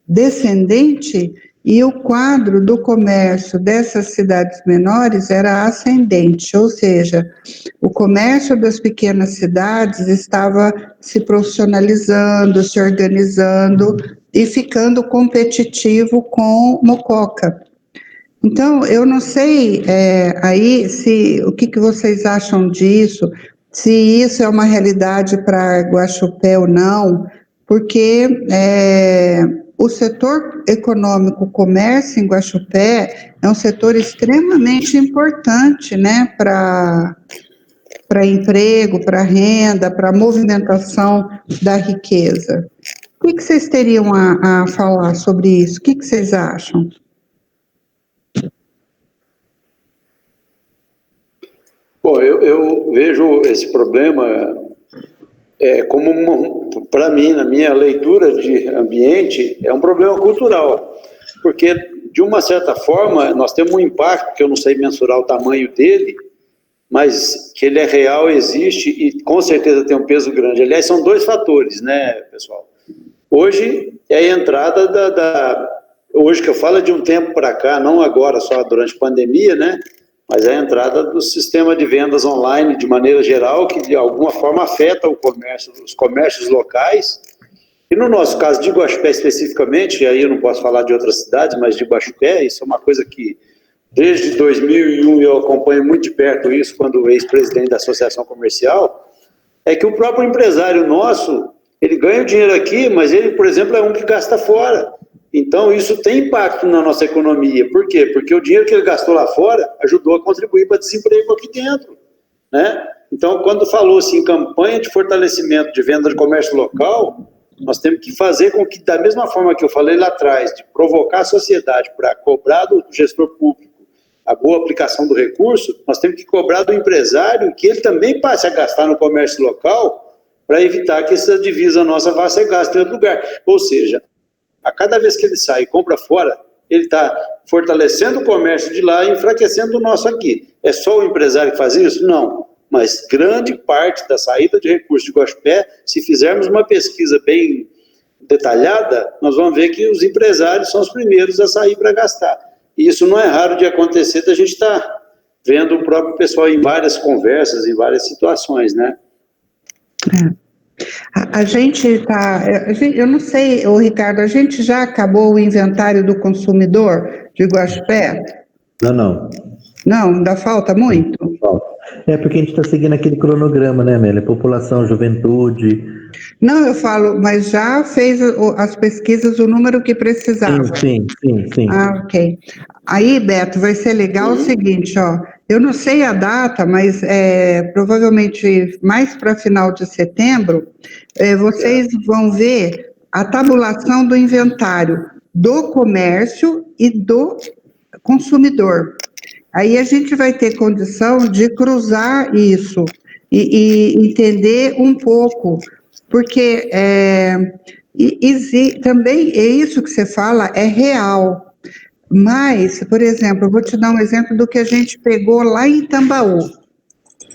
descendente e o quadro do comércio dessas cidades menores era ascendente, ou seja, o comércio das pequenas cidades estava se profissionalizando, se organizando e ficando competitivo com Mococa. Então, eu não sei aí o que vocês acham disso, se isso é uma realidade para Guaxupé ou não, porque o setor econômico, comércio em Guaxupé é um setor extremamente importante, né, para emprego, para renda, para movimentação da riqueza. O que vocês teriam a falar sobre isso? O que vocês acham? Bom, eu vejo esse problema como, para mim, na minha leitura de ambiente, é um problema cultural, porque, de uma certa forma, nós temos um impacto, que eu não sei mensurar o tamanho dele, mas que ele é real, existe e com certeza tem um peso grande. Aliás, são dois fatores, né, pessoal? Hoje é a entrada hoje que eu falo de um tempo para cá, não agora só durante a pandemia, né? Mas é a entrada do sistema de vendas online de maneira geral, que de alguma forma afeta o comércio, os comércios locais. E no nosso caso de Guaxupé especificamente, e aí eu não posso falar de outras cidades, mas de Guaxupé, isso é uma coisa que desde 2001 eu acompanho muito de perto isso, quando ex-presidente da Associação Comercial, é que o próprio empresário nosso, ele ganha o dinheiro aqui, mas ele, por exemplo, é um que gasta fora. Então, isso tem impacto na nossa economia. Por quê? Porque o dinheiro que ele gastou lá fora ajudou a contribuir para o desemprego aqui dentro, né? Então, quando falou-se em campanha de fortalecimento de venda de comércio local, nós temos que fazer com que, da mesma forma que eu falei lá atrás, de provocar a sociedade para cobrar do gestor público a boa aplicação do recurso, nós temos que cobrar do empresário que ele também passe a gastar no comércio local para evitar que essa divisa nossa vá ser gasta em outro lugar. Ou seja, a cada vez que ele sai e compra fora, ele está fortalecendo o comércio de lá e enfraquecendo o nosso aqui. É só o empresário que faz isso? Não. Mas grande parte da saída de recursos de Guaxupé, se fizermos uma pesquisa bem detalhada, nós vamos ver que os empresários são os primeiros a sair para gastar. E isso não é raro de acontecer, a gente está vendo o próprio pessoal em várias conversas, em várias situações, né? A gente está, eu não sei, Ricardo, a gente já acabou o inventário do consumidor de Guaxupé? Não. Não, ainda falta muito? É porque a gente está seguindo aquele cronograma, né, Amélia? População, juventude. Não, eu falo, mas já fez as pesquisas, o número que precisava. Sim. Ah, ok. Aí, Beto, vai ser legal o seguinte, ó, eu não sei a data, mas provavelmente mais para final de setembro, vocês vão ver a tabulação do inventário do comércio e do consumidor. Aí a gente vai ter condição de cruzar isso e entender um pouco, porque também é isso que você fala, é real. Mas, por exemplo, eu vou te dar um exemplo do que a gente pegou lá em Tambaú.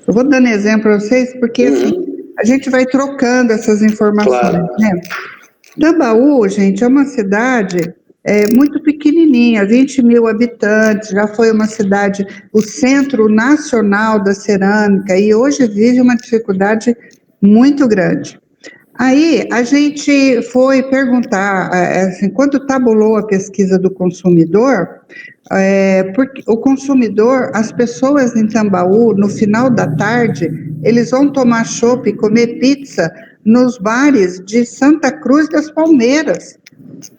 Eu vou dando exemplo para vocês, porque assim, a gente vai trocando essas informações, Claro. né? Tambaú, gente, é uma cidade muito pequenininha, 20 mil habitantes, já foi uma cidade, o centro nacional da cerâmica, e hoje vive uma dificuldade muito grande. Aí, a gente foi perguntar, assim, quando tabulou a pesquisa do consumidor, porque o consumidor, as pessoas em Tambaú, no final da tarde, eles vão tomar chopp e comer pizza nos bares de Santa Cruz das Palmeiras,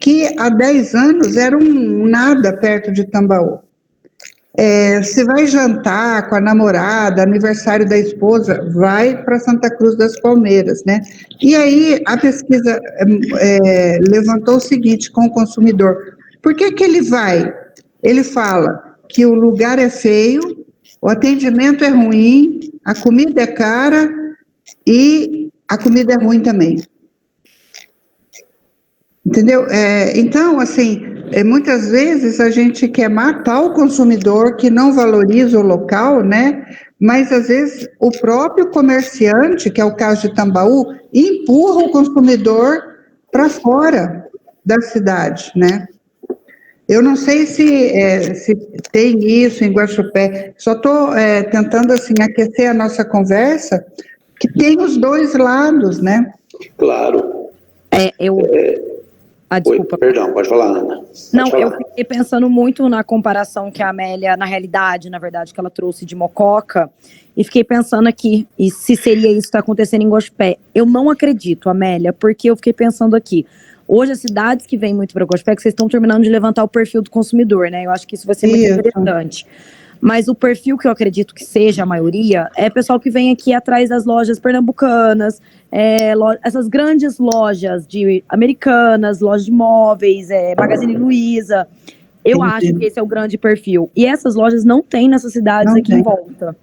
que há 10 anos eram nada perto de Tambaú. Se vai jantar com a namorada, aniversário da esposa, vai para Santa Cruz das Palmeiras, né? E aí a pesquisa levantou o seguinte com o consumidor: por que ele vai? Ele fala que o lugar é feio, o atendimento é ruim, a comida é cara e a comida é ruim também. Entendeu? Então, assim, muitas vezes a gente quer matar o consumidor que não valoriza o local, né? Mas, às vezes, o próprio comerciante, que é o caso de Tambaú, empurra o consumidor para fora da cidade, né? Eu não sei se tem isso em Guaxupé, só estou tentando, assim, aquecer a nossa conversa, que tem os dois lados, né? Claro. Desculpa. Oi, perdão, pode falar, Ana. Eu fiquei pensando muito na comparação que a Amélia, na realidade, na verdade, que ela trouxe de Mococa, e fiquei pensando aqui, e se seria isso que está acontecendo em Guaxupé. Eu não acredito, Amélia, porque eu fiquei pensando aqui, hoje as cidades que vêm muito para Guaxupé, que vocês estão terminando de levantar o perfil do consumidor, né? Eu acho que isso vai ser muito interessante. Mas o perfil que eu acredito que seja a maioria é pessoal que vem aqui atrás das lojas pernambucanas, essas grandes lojas de americanas, lojas de móveis, Magazine Luiza. Eu acho que esse é o grande perfil. E essas lojas não tem nessas cidades aqui em volta.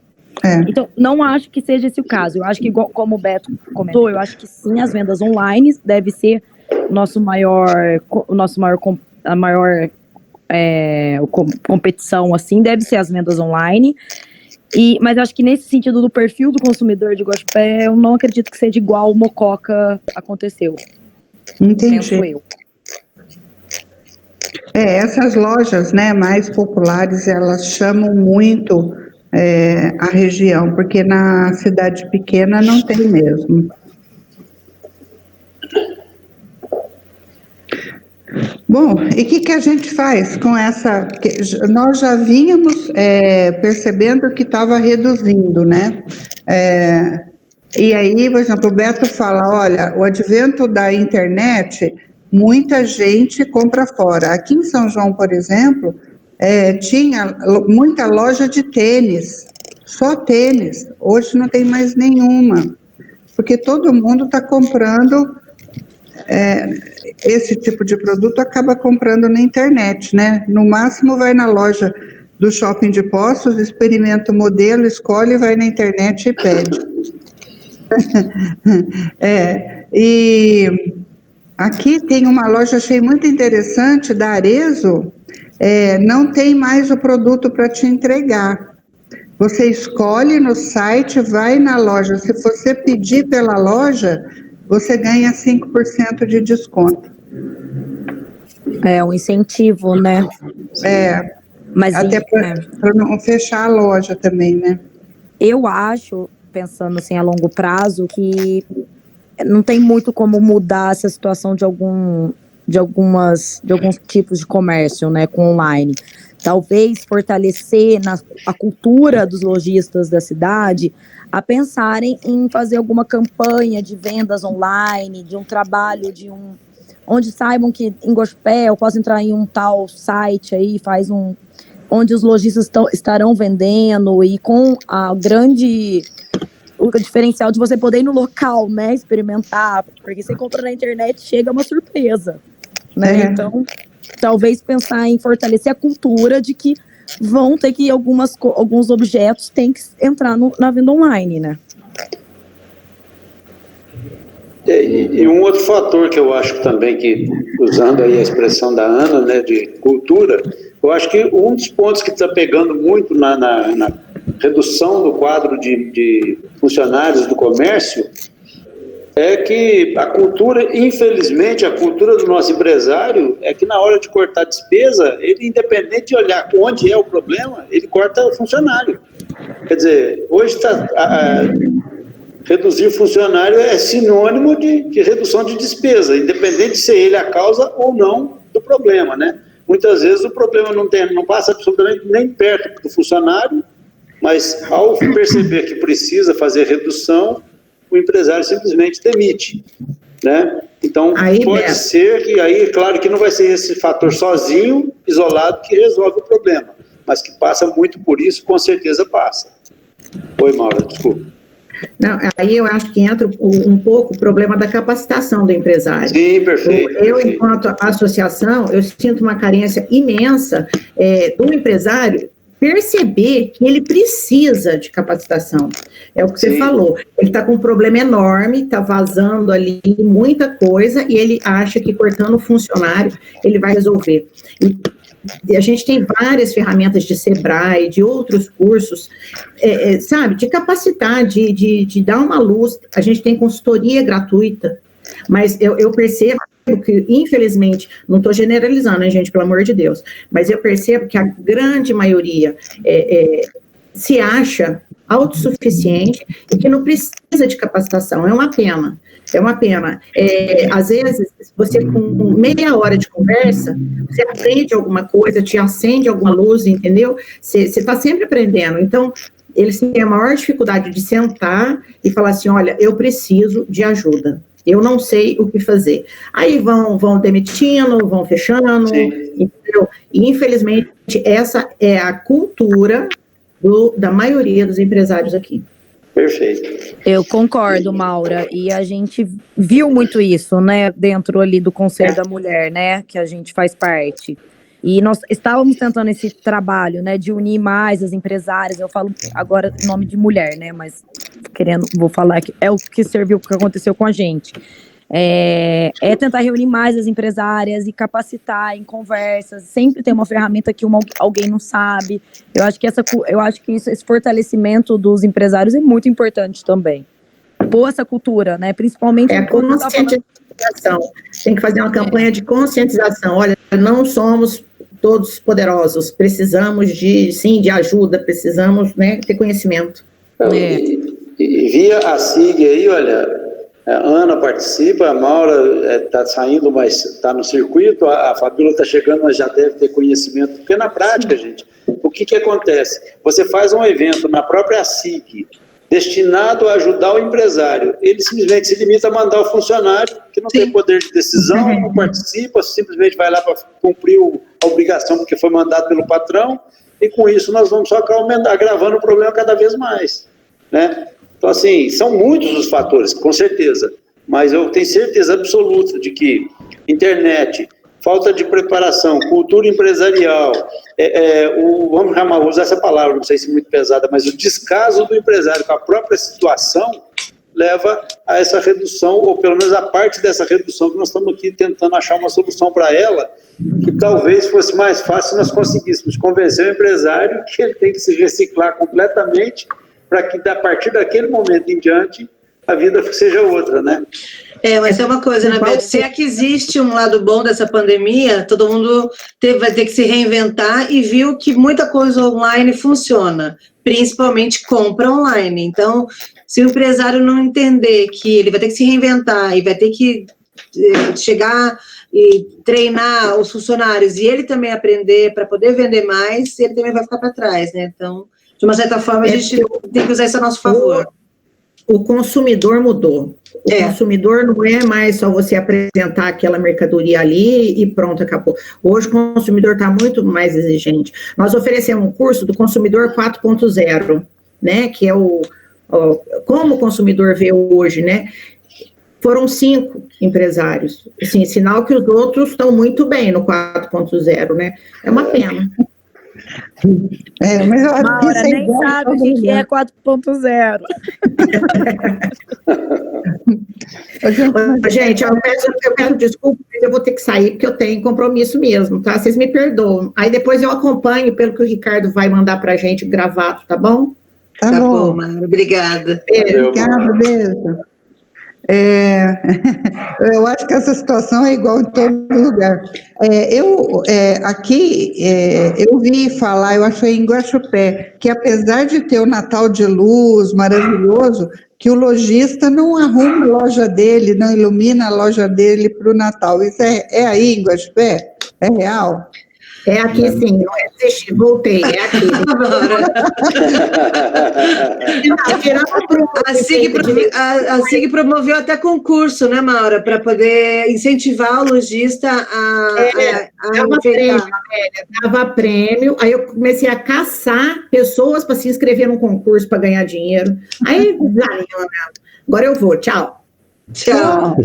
Então, não acho que seja esse o caso. Eu acho que, como o Beto comentou, eu acho que sim, as vendas online deve ser a maior competição, assim, deve ser as vendas online. Mas eu acho que nesse sentido do perfil do consumidor de Guaxupé, eu não acredito que seja igual o Mococa aconteceu. Entendi. Penso eu. Essas lojas, né, mais populares, elas chamam muito a região, porque na cidade pequena não tem mesmo. Bom, e o que a gente faz com essa? Nós já vínhamos percebendo que estava reduzindo, né? E aí, por exemplo, o Beto fala, olha, o advento da internet, muita gente compra fora. Aqui em São João, por exemplo, tinha muita loja de tênis, só tênis. Hoje não tem mais nenhuma, porque todo mundo está comprando esse tipo de produto, acaba comprando na internet, né? No máximo vai na loja do Shopping de Poços, experimenta o modelo, escolhe, vai na internet e pede. E aqui tem uma loja, achei muito interessante, da Arezzo, não tem mais o produto para te entregar. Você escolhe no site, vai na loja. Se você pedir pela loja, você ganha 5% de desconto. É um incentivo, né? Mas até para não fechar a loja também, né? Eu acho, pensando assim a longo prazo, que não tem muito como mudar essa situação de alguns tipos de comércio, né, com online. Talvez fortalecer a cultura dos lojistas da cidade a pensarem em fazer alguma campanha de vendas online, de um trabalho, onde saibam que em Gospé eu posso entrar em um tal site aí, onde os lojistas estarão vendendo e com o diferencial de você poder ir no local, né, experimentar, porque você compra na internet, chega uma surpresa, né? Então, talvez pensar em fortalecer a cultura de que vão ter que alguns objetos têm que entrar na venda online, né? E um outro fator que eu acho também que, usando aí a expressão da Ana, né, de cultura, eu acho que um dos pontos que está pegando muito na redução do quadro de funcionários do comércio é que a cultura, infelizmente, a cultura do nosso empresário é que na hora de cortar despesa, ele, independente de olhar onde é o problema, ele corta o funcionário. Quer dizer, hoje reduzir funcionário é sinônimo de redução de despesa, independente de ser ele a causa ou não do problema, né? Muitas vezes o problema não passa absolutamente nem perto do funcionário, mas ao perceber que precisa fazer redução, o empresário simplesmente demite, né? Então, pode ser que aí, claro que não vai ser esse fator sozinho, isolado, que resolve o problema, mas que passa muito por isso, com certeza passa. Oi, Maura, desculpa. Não, aí eu acho que entra um pouco o problema da capacitação do empresário. Sim, perfeito. Eu, enquanto associação, eu sinto uma carência imensa do empresário perceber que ele precisa de capacitação. É o que você falou. Ele está com um problema enorme, está vazando ali muita coisa e ele acha que cortando o funcionário ele vai resolver. E a gente tem várias ferramentas de Sebrae, de outros cursos, sabe, de capacitar, de dar uma luz. A gente tem consultoria gratuita, mas eu percebo que, infelizmente, não estou generalizando, né, gente, pelo amor de Deus, mas eu percebo que a grande maioria se acha autossuficiente e que não precisa de capacitação. É uma pena. É uma pena. Às vezes, você com meia hora de conversa, você aprende alguma coisa, te acende alguma luz, entendeu? Você está sempre aprendendo. Então, eles têm a maior dificuldade de sentar e falar assim, olha, eu preciso de ajuda. Eu não sei o que fazer. Aí vão demitindo, vão fechando, entendeu? E, infelizmente, essa é a cultura da maioria dos empresários aqui. Perfeito. Eu concordo, Maura, e a gente viu muito isso, né, dentro ali do Conselho da Mulher, né, que a gente faz parte. E nós estávamos tentando esse trabalho, né, de unir mais as empresárias, eu falo agora em nome de mulher, né, mas vou falar que é o que serviu, o que aconteceu com a gente. Tentar reunir mais as empresárias e capacitar em conversas, sempre tem uma ferramenta que alguém não sabe. Eu acho que esse fortalecimento dos empresários é muito importante também. Pôr essa cultura, né? Principalmente... conscientização. Tem que fazer uma campanha de conscientização. Olha, não somos todos poderosos, precisamos de ajuda, precisamos, né, ter conhecimento. E via a SIG aí, olha... A Ana participa, a Maura está saindo, mas está no circuito, a Fabíola está chegando, mas já deve ter conhecimento, porque na prática, gente, o que acontece? Você faz um evento na própria SIC, destinado a ajudar o empresário, ele simplesmente se limita a mandar o funcionário, que não tem poder de decisão, não participa, simplesmente vai lá para cumprir a obrigação, porque foi mandado pelo patrão, e com isso nós vamos só agravando o problema cada vez mais, né? Então, assim, são muitos os fatores, com certeza, mas eu tenho certeza absoluta de que internet, falta de preparação, cultura empresarial, vamos usar essa palavra, não sei se é muito pesada, mas o descaso do empresário com a própria situação leva a essa redução, ou pelo menos a parte dessa redução que nós estamos aqui tentando achar uma solução para ela, que talvez fosse mais fácil se nós conseguíssemos convencer o empresário que ele tem que se reciclar completamente para que, a partir daquele momento em diante, a vida seja outra, né? Mas é uma coisa, né, Beto? Se é que existe um lado bom dessa pandemia, todo mundo vai ter que se reinventar e viu que muita coisa online funciona, principalmente compra online. Então, se o empresário não entender que ele vai ter que se reinventar e vai ter que chegar e treinar os funcionários e ele também aprender para poder vender mais, ele também vai ficar para trás, né? Então, de uma certa forma, a gente tem que usar isso a nosso favor. O consumidor mudou. O consumidor não é mais só você apresentar aquela mercadoria ali e pronto, acabou. Hoje o consumidor está muito mais exigente. Nós oferecemos um curso do consumidor 4.0, né, que é como o consumidor vê hoje, né? Foram 5 empresários. Assim, sinal que os outros estão muito bem no 4.0, né? É uma pena. Mas eu acho que Maura nem sabe o que é 4.0. Gente, eu peço desculpa, mas eu vou ter que sair, porque eu tenho compromisso mesmo, tá? Vocês me perdoam. Aí depois eu acompanho pelo que o Ricardo vai mandar pra gente gravado, tá bom? Tá bom, Maura. Obrigada. Obrigada, beijo. Eu acho que essa situação é igual em todo lugar. Eu vi falar, eu achei em Guaxupé, que apesar de ter o Natal de luz maravilhoso, que o lojista não arruma a loja dele, não ilumina a loja dele para o Natal. Isso é aí em Guaxupé? É real? É aqui sim, não existe, voltei, é aqui. A SIG promoveu até concurso, né, Maura, para poder incentivar o lojista dava prêmio, aí eu comecei a caçar pessoas para se inscrever num concurso para ganhar dinheiro. Aí, agora eu vou, tchau. Tchau.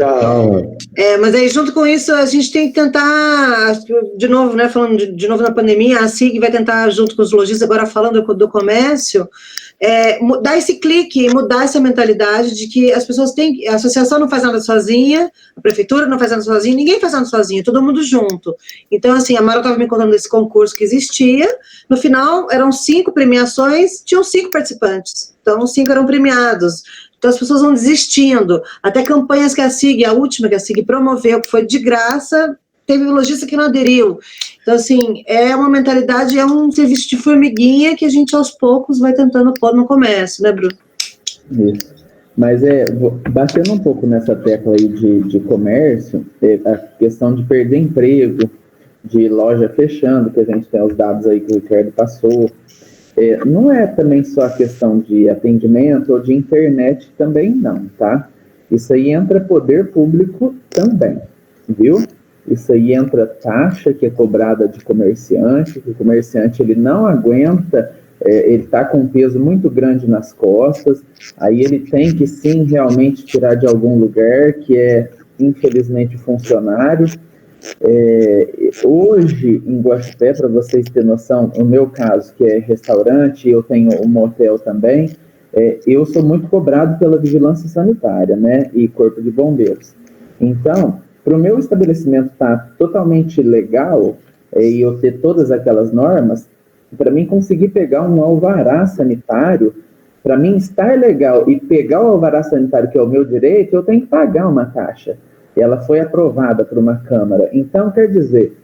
Mas aí, junto com isso, a gente tem que tentar, de novo, né, falando de novo na pandemia, a SIG vai tentar, junto com os lojistas, agora falando do comércio, dar esse clique, mudar essa mentalidade de que as pessoas têm, a associação não faz nada sozinha, a prefeitura não faz nada sozinha, ninguém faz nada sozinho, todo mundo junto. Então, assim, a Mara estava me contando desse concurso que existia, no final eram 5 premiações, tinham 5 participantes, então 5 eram premiados. Então, as pessoas vão desistindo. Até campanhas que a última que a SIG promoveu, que foi de graça, teve um lojista que não aderiu. Então, assim, é uma mentalidade, é um serviço de formiguinha que a gente, aos poucos, vai tentando pôr no comércio, né, Bruno? Isso. Mas, batendo um pouco nessa tecla aí de comércio, a questão de perder emprego, de loja fechando, que a gente tem os dados aí que o Ricardo passou, não é também só a questão de atendimento ou de internet também não, tá? Isso aí entra poder público também, viu? Isso aí entra taxa que é cobrada de comerciante, que o comerciante ele não aguenta, ele está com um peso muito grande nas costas, aí ele tem que sim realmente tirar de algum lugar, que é infelizmente o funcionário. Hoje em Guaxupé, para vocês terem noção, no meu caso, que é restaurante, eu tenho um motel também, eu sou muito cobrado pela vigilância sanitária, né, e corpo de bombeiros. Então, para o meu estabelecimento estar totalmente legal, e eu ter todas aquelas normas, para mim conseguir pegar um alvará sanitário, para mim estar legal e pegar o alvará sanitário, que é o meu direito, eu tenho que pagar uma taxa. Ela foi aprovada por uma Câmara. Então, quer dizer,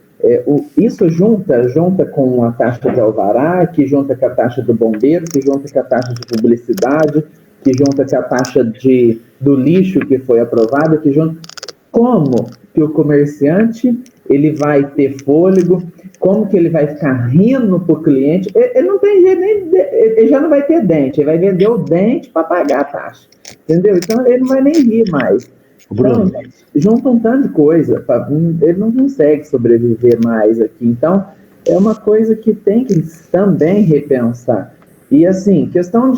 isso junta com a taxa de alvará, que junta com a taxa do bombeiro, que junta com a taxa de publicidade, que junta com a taxa do lixo que foi aprovada, que junta... Como que o comerciante ele vai ter fôlego? Como que ele vai ficar rindo para o cliente? Ele não tem jeito nem... Ele já não vai ter dente, ele vai vender o dente para pagar a taxa. Entendeu? Então, ele não vai nem rir mais. Então, junta um tanto de coisa, ele não consegue sobreviver mais aqui. Então, é uma coisa que tem que também repensar. E, assim, questão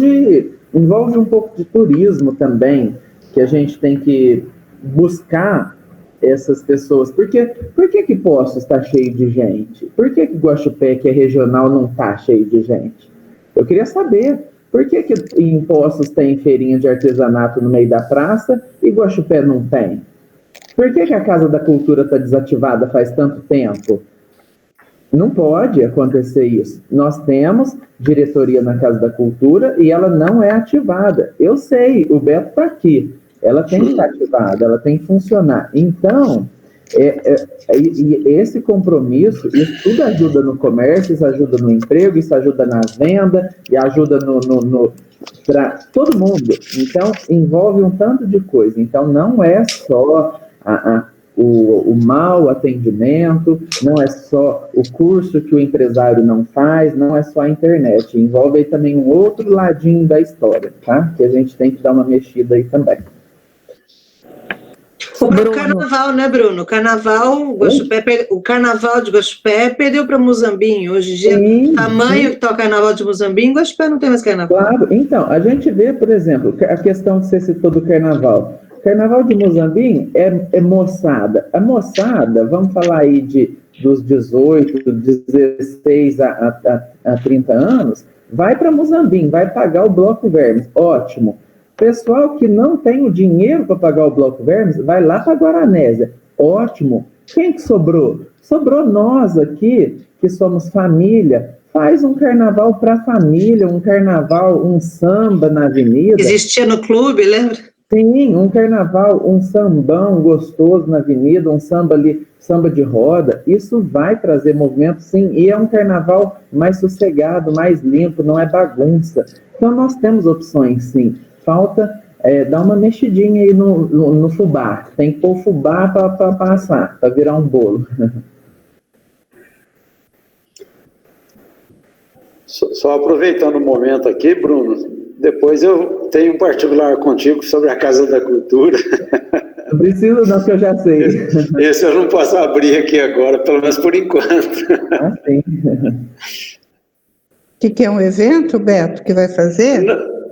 envolve um pouco de turismo também, que a gente tem que buscar essas pessoas? Por que Poços está cheio de gente? Por que Guaxupé, que é regional, não está cheio de gente? Eu queria saber, por que em Poços tem feirinha de artesanato no meio da praça e Guaxupé não tem? Por que a Casa da Cultura está desativada faz tanto tempo? Não pode acontecer isso. Nós temos diretoria na Casa da Cultura e ela não é ativada. Eu sei, o Beto está aqui. Ela tem que estar ativada, ela tem que funcionar. Então, esse compromisso, isso tudo ajuda no comércio, isso ajuda no emprego, isso ajuda na venda, e ajuda para todo mundo. Então, envolve um tanto de coisa. Então, não é só o mau atendimento, não é só o curso que o empresário não faz, não é só a internet. Envolve aí também um outro ladinho da história, tá? Que a gente tem que dar uma mexida aí também. O carnaval, né, Bruno? O carnaval de Guaxupé perdeu para Muzambinho. Hoje em dia, tamanho que está o carnaval de Muzambinho, Guaxupé não tem mais carnaval. Claro, então, a gente vê, por exemplo, a questão que você citou do carnaval. O carnaval de Muzambinho é moçada. A moçada, vamos falar aí dos 18, 16 a 30 anos, vai para Muzambinho, vai pagar o Bloco Vermes. Ótimo. Pessoal que não tem o dinheiro para pagar o Bloco Vermes, vai lá para Guaranésia. Ótimo. Quem que sobrou? Sobrou nós aqui, que somos família. Faz um carnaval para a família, um carnaval, um samba na avenida. Existia no clube, lembra? Sim, um carnaval, um sambão gostoso na avenida, um samba ali, samba de roda. Isso vai trazer movimento, sim, e é um carnaval mais sossegado, mais limpo, não é bagunça. Então nós temos opções, sim. Falta dar uma mexidinha aí no fubá. Tem que pôr o fubá para passar, para virar um bolo. Só aproveitando o momento aqui, Bruno, depois eu tenho um particular contigo sobre a Casa da Cultura. Não precisa não, que eu já sei. Esse eu não posso abrir aqui agora, pelo menos por enquanto. Ah, sim. Que é um evento, Beto, que vai fazer?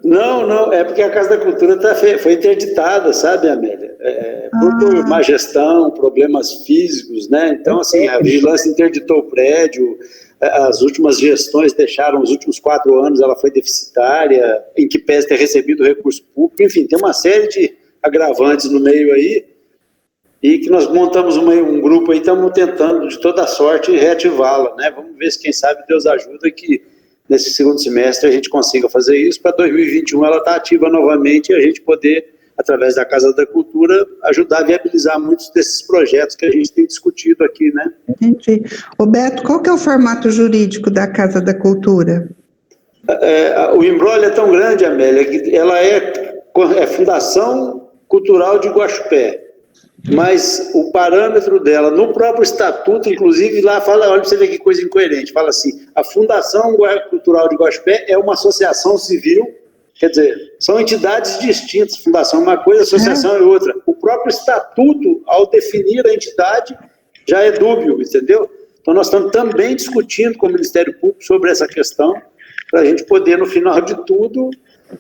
Não, é porque a Casa da Cultura foi interditada, sabe, Amélia? Por má gestão, problemas físicos, né? Então, assim, a vigilância interditou o prédio, as últimas gestões deixaram, os últimos 4 anos ela foi deficitária, em que pese ter recebido recurso público, enfim, tem uma série de agravantes no meio aí, e que nós montamos um grupo aí, estamos tentando de toda sorte reativá-la, né? Vamos ver se, quem sabe, Deus ajuda que nesse segundo semestre a gente consiga fazer isso, para 2021 ela está ativa novamente e a gente poder, através da Casa da Cultura, ajudar a viabilizar muitos desses projetos que a gente tem discutido aqui, né? Entendi. Roberto, qual que é o formato jurídico da Casa da Cultura? O embrólio é tão grande, Amélia, que ela é Fundação Cultural de Guaxupé, mas o parâmetro dela, no próprio estatuto, inclusive, lá fala, olha para você ver que coisa incoerente, fala assim, a Fundação Cultural de Guaxupé é uma associação civil, quer dizer, são entidades distintas, fundação é uma coisa, associação é outra. O próprio estatuto, ao definir a entidade, já é dúbio, entendeu? Então nós estamos também discutindo com o Ministério Público sobre essa questão, para a gente poder, no final de tudo,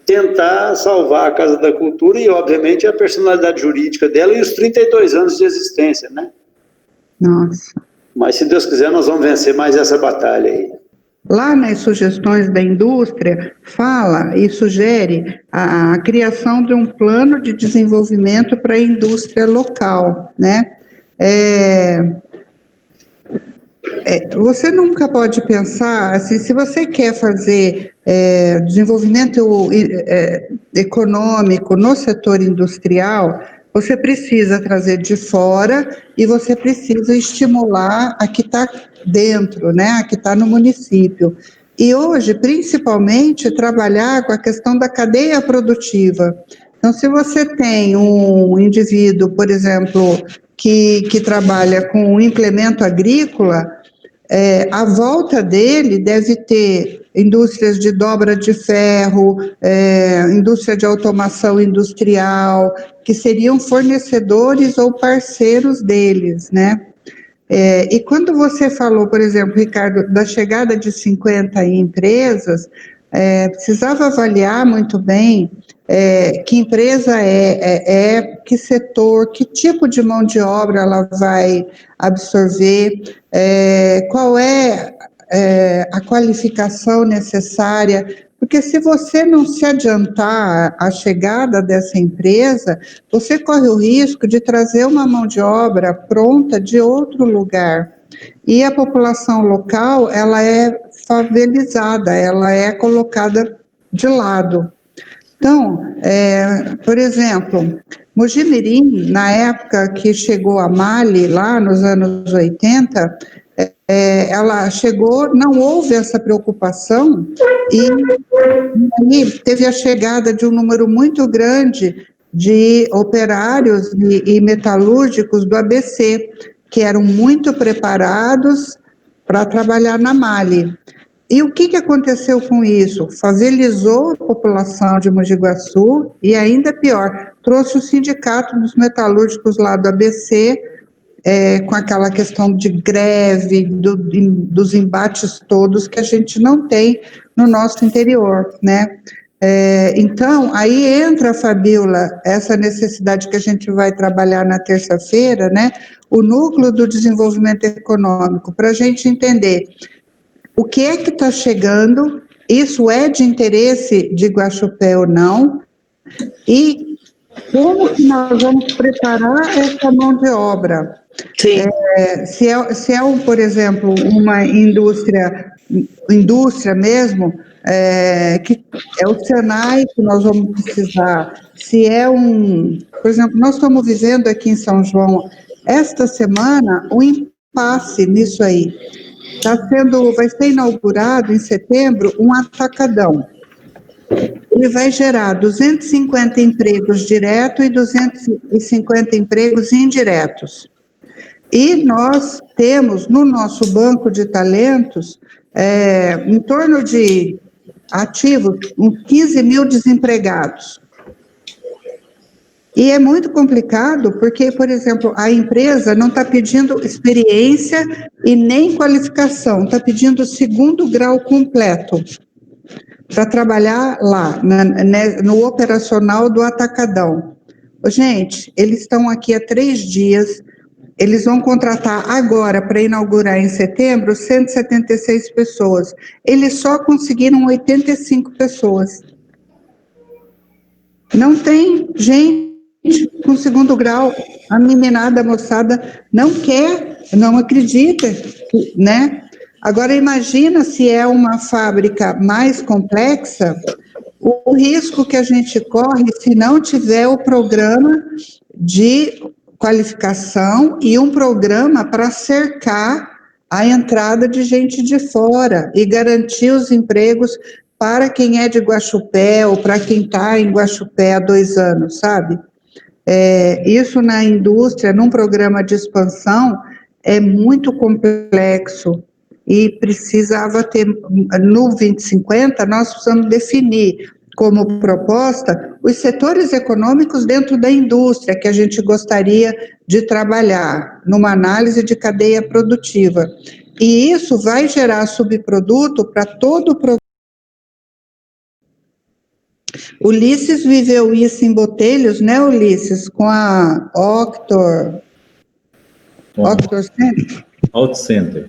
tentar salvar a Casa da Cultura e, obviamente, a personalidade jurídica dela e os 32 anos de existência, né? Nossa. Mas, se Deus quiser, nós vamos vencer mais essa batalha aí. Lá nas sugestões da indústria, fala e sugere a criação de um plano de desenvolvimento para a indústria local, né? Você nunca pode pensar, assim, se você quer fazer desenvolvimento econômico no setor industrial, você precisa trazer de fora e você precisa estimular a que está dentro, né, a que está no município. E hoje, principalmente, trabalhar com a questão da cadeia produtiva. Então, se você tem um indivíduo, por exemplo, que trabalha com implemento agrícola, à volta dele deve ter indústrias de dobra de ferro, indústria de automação industrial, que seriam fornecedores ou parceiros deles, né? E quando você falou, por exemplo, Ricardo, da chegada de 50 empresas, precisava avaliar muito bem que empresa que setor, que tipo de mão de obra ela vai absorver, qual é a qualificação necessária, porque se você não se adiantar à chegada dessa empresa, você corre o risco de trazer uma mão de obra pronta de outro lugar. E a população local, ela é favelizada, ela é colocada de lado. Então, por exemplo, Mojimirim, na época que chegou a Mali, lá nos anos 80, ela chegou, não houve essa preocupação, e aí teve a chegada de um número muito grande de operários e metalúrgicos do ABC, que eram muito preparados para trabalhar na Mali. E o que aconteceu com isso? Favelizou a população de Mogi Guaçu e, ainda pior, trouxe o sindicato dos metalúrgicos lá do ABC, com aquela questão de greve, dos embates todos que a gente não tem no nosso interior, né? Então, aí entra, Fabíola, essa necessidade que a gente vai trabalhar na terça-feira, né? O núcleo do desenvolvimento econômico, para a gente entender o que é que está chegando, isso é de interesse de Guaxupé ou não, e como que nós vamos preparar essa mão de obra. Sim. Se é por exemplo, uma indústria mesmo, que é o Senai que nós vamos precisar, se é por exemplo, nós estamos vivendo aqui em São João, esta semana, um impasse nisso aí. Vai ser inaugurado em setembro um atacadão. Ele vai gerar 250 empregos diretos e 250 empregos indiretos. E nós temos no nosso banco de talentos em torno de ativos, uns 15 mil desempregados. E é muito complicado porque, por exemplo, a empresa não está pedindo experiência e nem qualificação, está pedindo segundo grau completo para trabalhar lá, no operacional do atacadão. Gente, eles estão aqui há 3 dias, eles vão contratar agora, para inaugurar em setembro, 176 pessoas. Eles só conseguiram 85 pessoas. Não tem gente com segundo grau, a meninada, a moçada não quer, não acredita, né? Agora, imagina se é uma fábrica mais complexa, o risco que a gente corre se não tiver o programa de qualificação e um programa para cercar a entrada de gente de fora e garantir os empregos para quem é de Guaxupé ou para quem está em Guaxupé há 2 anos, sabe? Isso na indústria, num programa de expansão, é muito complexo e precisava ter, no 2050, nós precisamos definir como proposta os setores econômicos dentro da indústria que a gente gostaria de trabalhar, numa análise de cadeia produtiva. E isso vai gerar subproduto para todo o programa. Ulisses viveu isso em Botelhos, né, Ulisses? Com a Auto Center.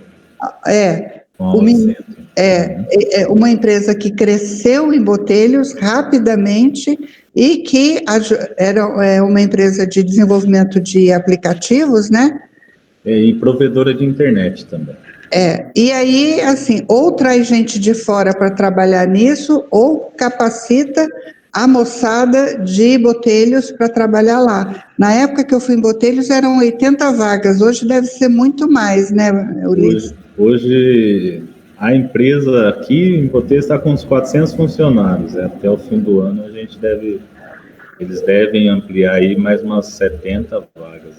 Uma empresa que cresceu em Botelhos rapidamente e que era uma empresa de desenvolvimento de aplicativos, né? E provedora de internet também. E aí, assim, ou traz gente de fora para trabalhar nisso, ou capacita a moçada de Botelhos para trabalhar lá. Na época que eu fui em Botelhos, eram 80 vagas, hoje deve ser muito mais, né, Ulisses? Hoje a empresa aqui em Botelhos está com uns 400 funcionários, até o fim do ano eles devem ampliar aí mais umas 70 vagas.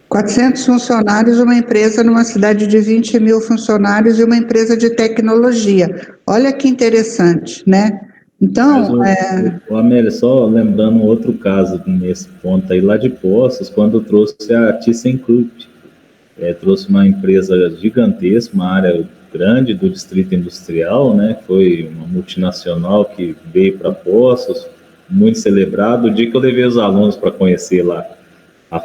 400 funcionários, uma empresa numa cidade de 20 mil funcionários e uma empresa de tecnologia. Olha que interessante, né? Então, Amélia, só lembrando um outro caso nesse ponto aí, lá de Poços, quando trouxe a ThyssenKrupp, trouxe uma empresa gigantesca, uma área grande do distrito industrial, né? Foi uma multinacional que veio para Poços, muito celebrado. O dia que eu levei os alunos para conhecer lá a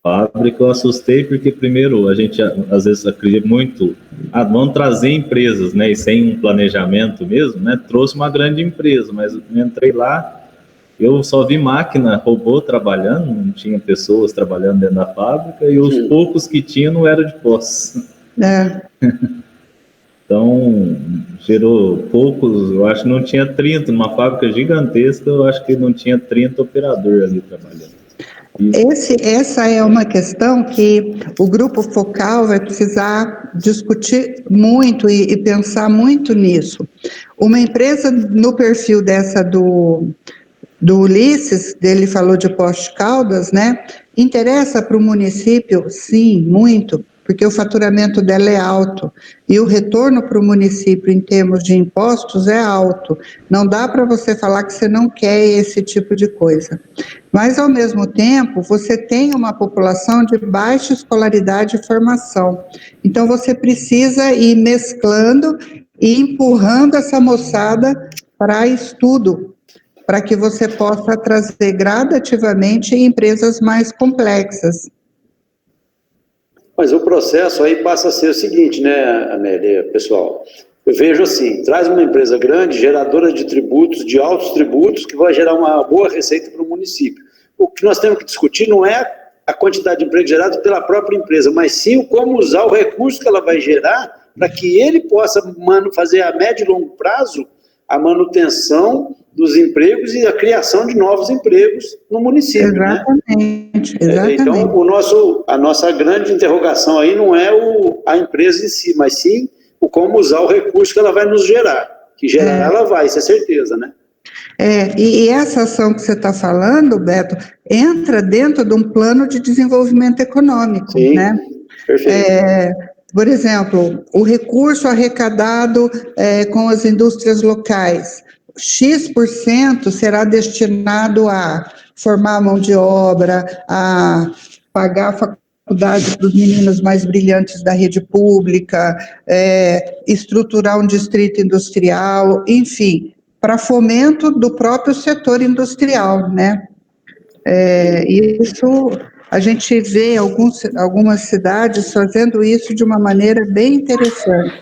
fábrica, eu assustei, porque primeiro a gente às vezes acredita muito, vamos trazer empresas, né, e sem um planejamento mesmo, né, trouxe uma grande empresa, mas eu entrei lá, eu só vi máquina, robô trabalhando, não tinha pessoas trabalhando dentro da fábrica, e os poucos que tinha não eram de posse. Então, gerou poucos, eu acho que não tinha 30, numa fábrica gigantesca, eu acho que não tinha 30 operadores ali trabalhando. Essa é uma questão que o grupo focal vai precisar discutir muito e pensar muito nisso. Uma empresa no perfil dessa do Ulisses, dele falou de Poços de Caldas, né? Interessa para o município? Sim, muito, porque o faturamento dela é alto e o retorno para o município em termos de impostos é alto. Não dá para você falar que você não quer esse tipo de coisa. Mas, ao mesmo tempo, você tem uma população de baixa escolaridade e formação. Então, você precisa ir mesclando e empurrando essa moçada para estudo, para que você possa trazer gradativamente empresas mais complexas. Mas o processo aí passa a ser o seguinte, né, Amélia, pessoal? Eu vejo assim, traz uma empresa grande, geradora de tributos, de altos tributos, que vai gerar uma boa receita para o município. O que nós temos que discutir não é a quantidade de emprego gerado pela própria empresa, mas sim o como usar o recurso que ela vai gerar para que ele possa fazer a médio e longo prazo a manutenção dos empregos e a criação de novos empregos no município. Exatamente, né? Exatamente. Então, a nossa grande interrogação aí não é a empresa em si, mas sim o como usar o recurso que ela vai nos gerar. Que gerar ela vai, isso é certeza, né? E essa ação que você está falando, Beto, entra dentro de um plano de desenvolvimento econômico, Sim, né? Perfeito. Por exemplo, o recurso arrecadado com as indústrias locais, X% será destinado a formar mão de obra, a pagar a faculdade para os meninos mais brilhantes da rede pública, estruturar um distrito industrial, enfim, para fomento do próprio setor industrial, né? Isso a gente vê algumas cidades fazendo isso de uma maneira bem interessante.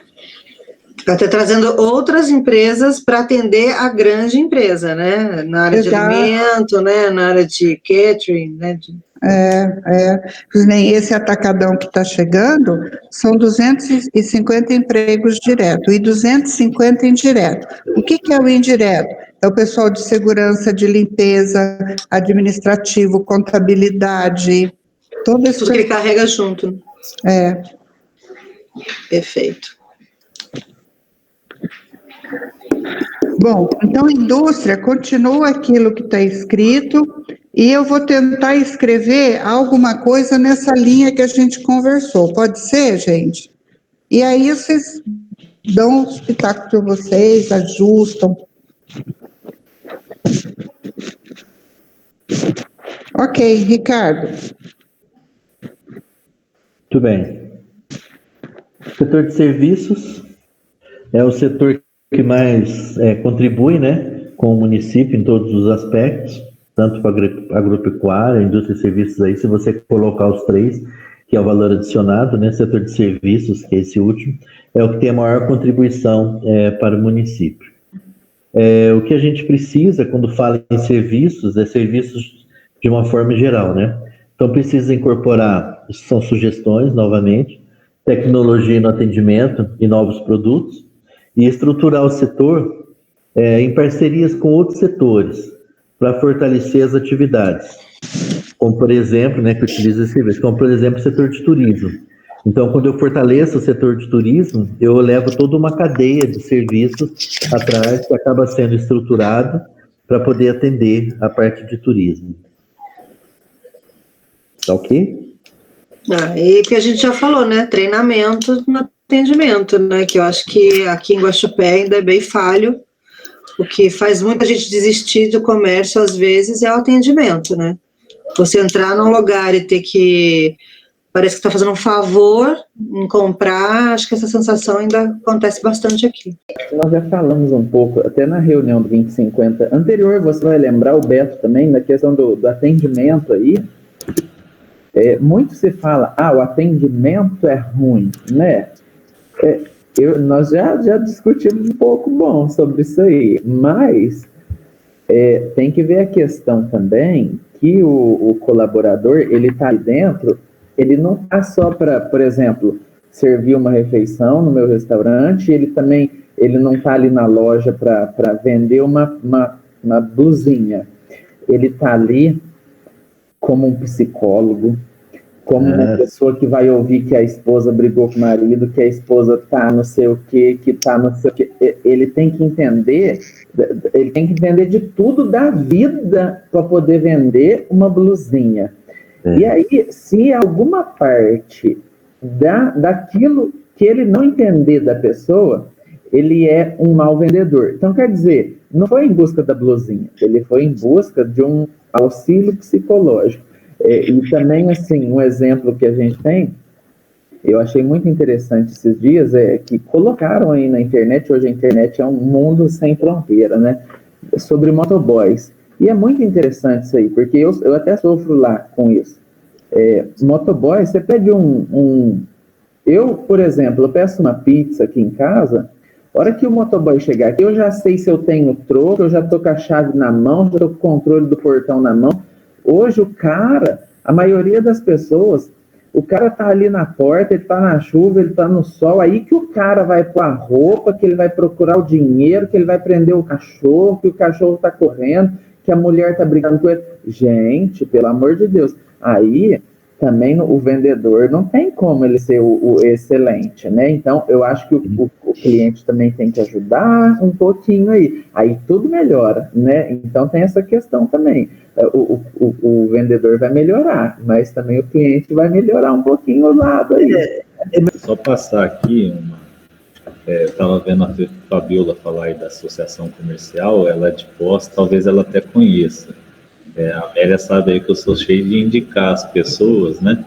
Até trazendo outras empresas para atender a grande empresa, né? Na área de alimento, né? Na área de catering, né? Nem esse atacadão que está chegando, são 250 empregos direto e 250 indireto. O que é o indireto? É o pessoal de segurança, de limpeza, administrativo, contabilidade, todo esse... Tudo que ele carrega junto. Perfeito. Bom, então, indústria, continua aquilo que está escrito e eu vou tentar escrever alguma coisa nessa linha que a gente conversou. Pode ser, gente? E aí vocês dão os pitacos para vocês, ajustam. Ok, Ricardo. Muito bem. O setor de serviços é o setor que mais contribui, né, com o município em todos os aspectos, tanto para a agropecuária, indústria e serviços aí, se você colocar os três, que é o valor adicionado, né, setor de serviços, que é esse último, é o que tem a maior contribuição para o município. O que a gente precisa, quando fala em serviços, é serviços de uma forma geral, né? Então, precisa incorporar, são sugestões, novamente, tecnologia no atendimento e novos produtos, e estruturar o setor em parcerias com outros setores, para fortalecer as atividades. Como, por exemplo, né, que utiliza esse serviço, como, por exemplo, o setor de turismo. Então, quando eu fortaleço o setor de turismo, eu levo toda uma cadeia de serviços atrás, que acaba sendo estruturado para poder atender a parte de turismo. Tá ok? E que a gente já falou, né? Treinamento no atendimento, né? Que eu acho que aqui em Guaxupé ainda é bem falho. O que faz muita gente desistir do comércio, às vezes, é o atendimento, né? Você entrar num lugar e ter que parece que está fazendo um favor em comprar. Acho que essa sensação ainda acontece bastante aqui. Nós já falamos um pouco, até na reunião do 2050 anterior, você vai lembrar, o Beto também, na questão do atendimento aí. Muito se fala, o atendimento é ruim, né? Nós já discutimos um pouco bom sobre isso aí, mas tem que ver a questão também que o colaborador, ele está ali dentro, ele não está só para, por exemplo, servir uma refeição no meu restaurante, ele não está ali na loja para vender uma blusinha, ele está ali como um psicólogo, como uma pessoa que vai ouvir que a esposa brigou com o marido, que a esposa tá não sei o que tá não sei o que. Ele tem que entender de tudo da vida para poder vender uma blusinha. E aí, se alguma parte daquilo que ele não entender da pessoa, ele é um mau vendedor. Então, quer dizer, não foi em busca da blusinha, ele foi em busca de um auxílio psicológico. E também, assim, um exemplo que a gente tem, eu achei muito interessante esses dias, que colocaram aí na internet, hoje a internet é um mundo sem fronteira, né, sobre motoboys. E é muito interessante isso aí, porque eu até sofro lá com isso. Motoboy, você pede eu, por exemplo, eu peço uma pizza aqui em casa, a hora que o motoboy chegar aqui, eu já sei se eu tenho troco, eu já tô com a chave na mão, já tô com o controle do portão na mão. Hoje a maioria das pessoas, o cara tá ali na porta, ele tá na chuva, ele tá no sol, aí que o cara vai pôr a roupa, que ele vai procurar o dinheiro, que ele vai prender o cachorro, que o cachorro tá correndo, que a mulher tá brigando com ele. Gente, pelo amor de Deus. Aí, também o vendedor não tem como ele ser o excelente, né? Então, eu acho que o cliente também tem que ajudar um pouquinho aí tudo melhora, né? Então, tem essa questão também. O vendedor vai melhorar, mas também o cliente vai melhorar um pouquinho o lado aí. Só passar aqui, estava vendo a Fabiola falar aí da associação comercial, ela é de Poços, talvez ela até conheça. A Amélia sabe aí que eu sou cheio de indicar as pessoas, né?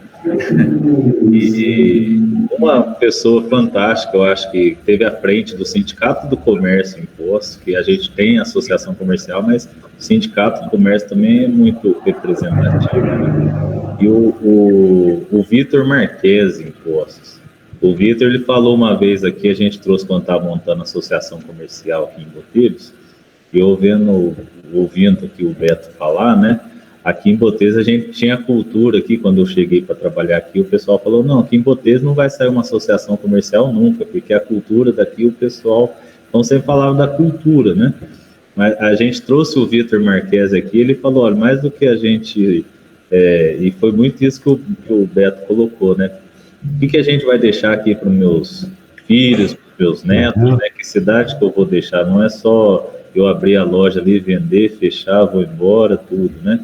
E uma pessoa fantástica, eu acho que teve à frente do Sindicato do Comércio em Poços, que a gente tem associação comercial, mas o Sindicato do Comércio também é muito representativo, né? E o Vitor Marques em Poços. O Vitor, ele falou uma vez aqui, a gente trouxe quando estava montando a associação comercial aqui em Botelhos, e ouvindo aqui o Beto falar, né? Aqui em Botelhos a gente tinha cultura aqui, quando eu cheguei para trabalhar aqui, o pessoal falou, não, aqui em Botelhos não vai sair uma associação comercial nunca, porque a cultura daqui, o pessoal, então sempre falava da cultura, né? Mas a gente trouxe o Vitor Marques aqui, ele falou, olha, mais do que a gente, e foi muito isso que o Beto colocou, né? O que a gente vai deixar aqui para os meus filhos, para os meus netos, né? Que cidade que eu vou deixar, não é só eu abrir a loja ali, vender, fechar, vou embora, tudo, né?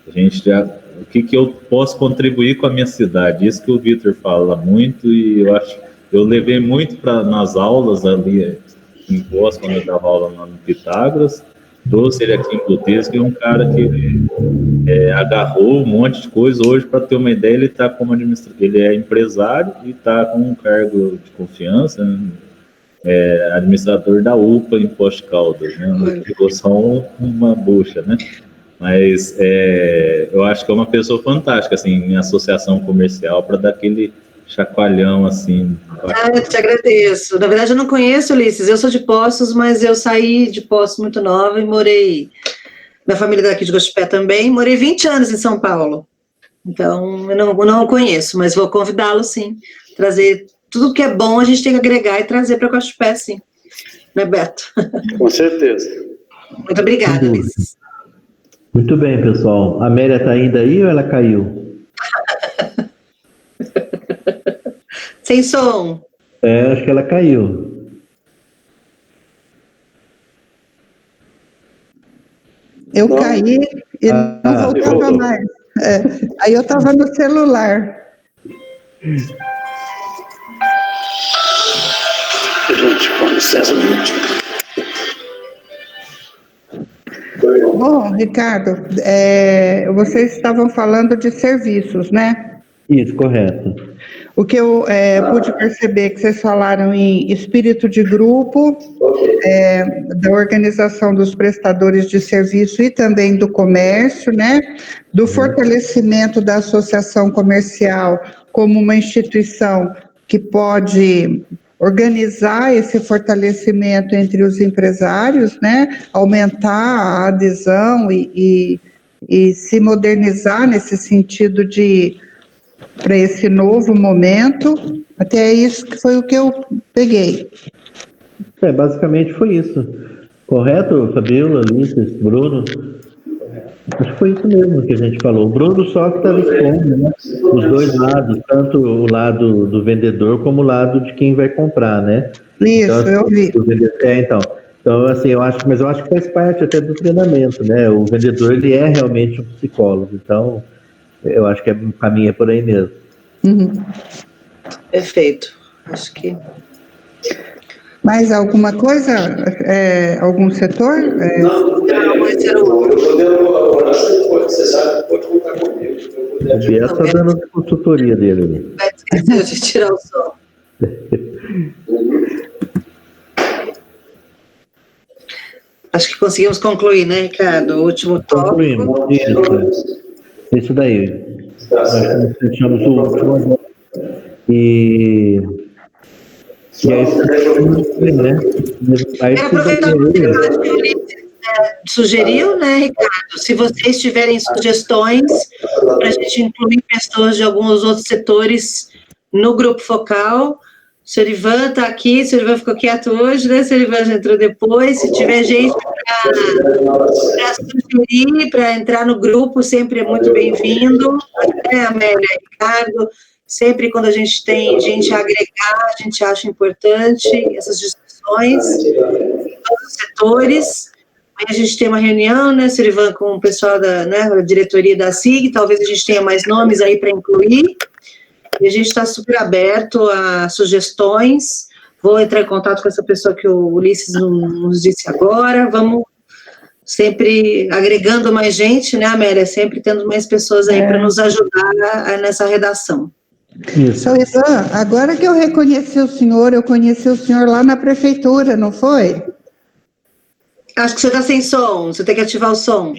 A gente o que eu posso contribuir com a minha cidade? Isso que o Vitor fala muito, e eu levei muito nas aulas ali em Poços, quando eu dava aula no Pitágoras, trouxe ele aqui em Botelhos, que é um cara que agarrou um monte de coisa. Hoje, para ter uma ideia, ele está como ele é empresário e está com um cargo de confiança, né? Administrador da UPA em Poços de Caldas, né? Ficou só uma bucha, né? Mas eu acho que é uma pessoa fantástica, assim, em associação comercial, para dar aquele chacoalhão, assim. Eu te agradeço. Na verdade, eu não conheço, Ulisses. Eu sou de Poços, mas eu saí de Poços muito nova e morei... Minha família é daqui de Guaxupé também. Morei 20 anos em São Paulo. Então, eu não o conheço, mas vou convidá-lo, sim. Trazer tudo que é bom, a gente tem que agregar e trazer para Guaxupé, sim. Né, Beto? Com certeza. Muito obrigada, Ulisses. Muito bem, pessoal. A Amélia está ainda aí ou ela caiu? Sem som. Acho que ela caiu. Eu caí e não voltava mais. Aí eu estava no celular. Gente, com licença, Bom, Ricardo, vocês estavam falando de serviços, né? Isso, correto. O que eu pude perceber que vocês falaram em espírito de grupo, da organização dos prestadores de serviço e também do comércio, né? Do fortalecimento da associação comercial como uma instituição que pode organizar esse fortalecimento entre os empresários, né? Aumentar a adesão e se modernizar nesse sentido para esse novo momento. Até isso que foi o que eu peguei. Basicamente foi isso. Correto, Fabiola, Ulisses, Bruno? Acho que foi isso mesmo que a gente falou. O Bruno só que estava expondo, né? Os dois lados, tanto o lado do vendedor como o lado de quem vai comprar, né? Isso, então, eu vi. Então, assim, eu acho que faz parte até do treinamento, né? O vendedor, ele é realmente um psicólogo, então eu acho que o caminho é por aí mesmo. Perfeito. Acho que... Mais alguma coisa? Algum setor? Não, esse era o... Eu podendo, você sabe, pode contar comigo. O Biel está dando a consultoria dele ali. Esqueceu de tirar o som. Acho que conseguimos concluir, né, Ricardo? O último tópico. Concluímos. Isso daí. Nós fechamos o último. E aí, né? Quero aproveitar o que o Ulisses sugeriu, né, Ricardo? Se vocês tiverem sugestões para a gente incluir pessoas de alguns outros setores no grupo focal, o senhor Ivan está aqui, o senhor Ivan ficou quieto hoje, né? O senhor Ivan já entrou depois. Se tiver gente para sugerir, para entrar no grupo, sempre é muito bem-vindo. Amélia, Ricardo, sempre quando a gente tem gente a agregar, a gente acha importante essas discussões em todos os setores. Aí a gente tem uma reunião, né, senhor Ivan, com o pessoal da diretoria da SIG, talvez a gente tenha mais nomes aí para incluir. E a gente está super aberto a sugestões. Vou entrar em contato com essa pessoa que o Ulisses nos disse agora. Vamos sempre agregando mais gente, né, Amélia? Sempre tendo mais pessoas aí para nos ajudar nessa redação. Isso. Ivan, agora que eu reconheci o senhor, eu conheci o senhor lá na prefeitura, não foi? Acho que você está sem som, você tem que ativar o som.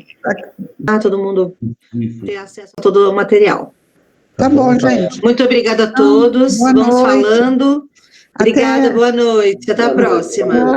Todo mundo ter acesso a todo o material. Tá bom, gente. Muito obrigada a todos. Vamos falando. Obrigada, boa noite. Até a próxima.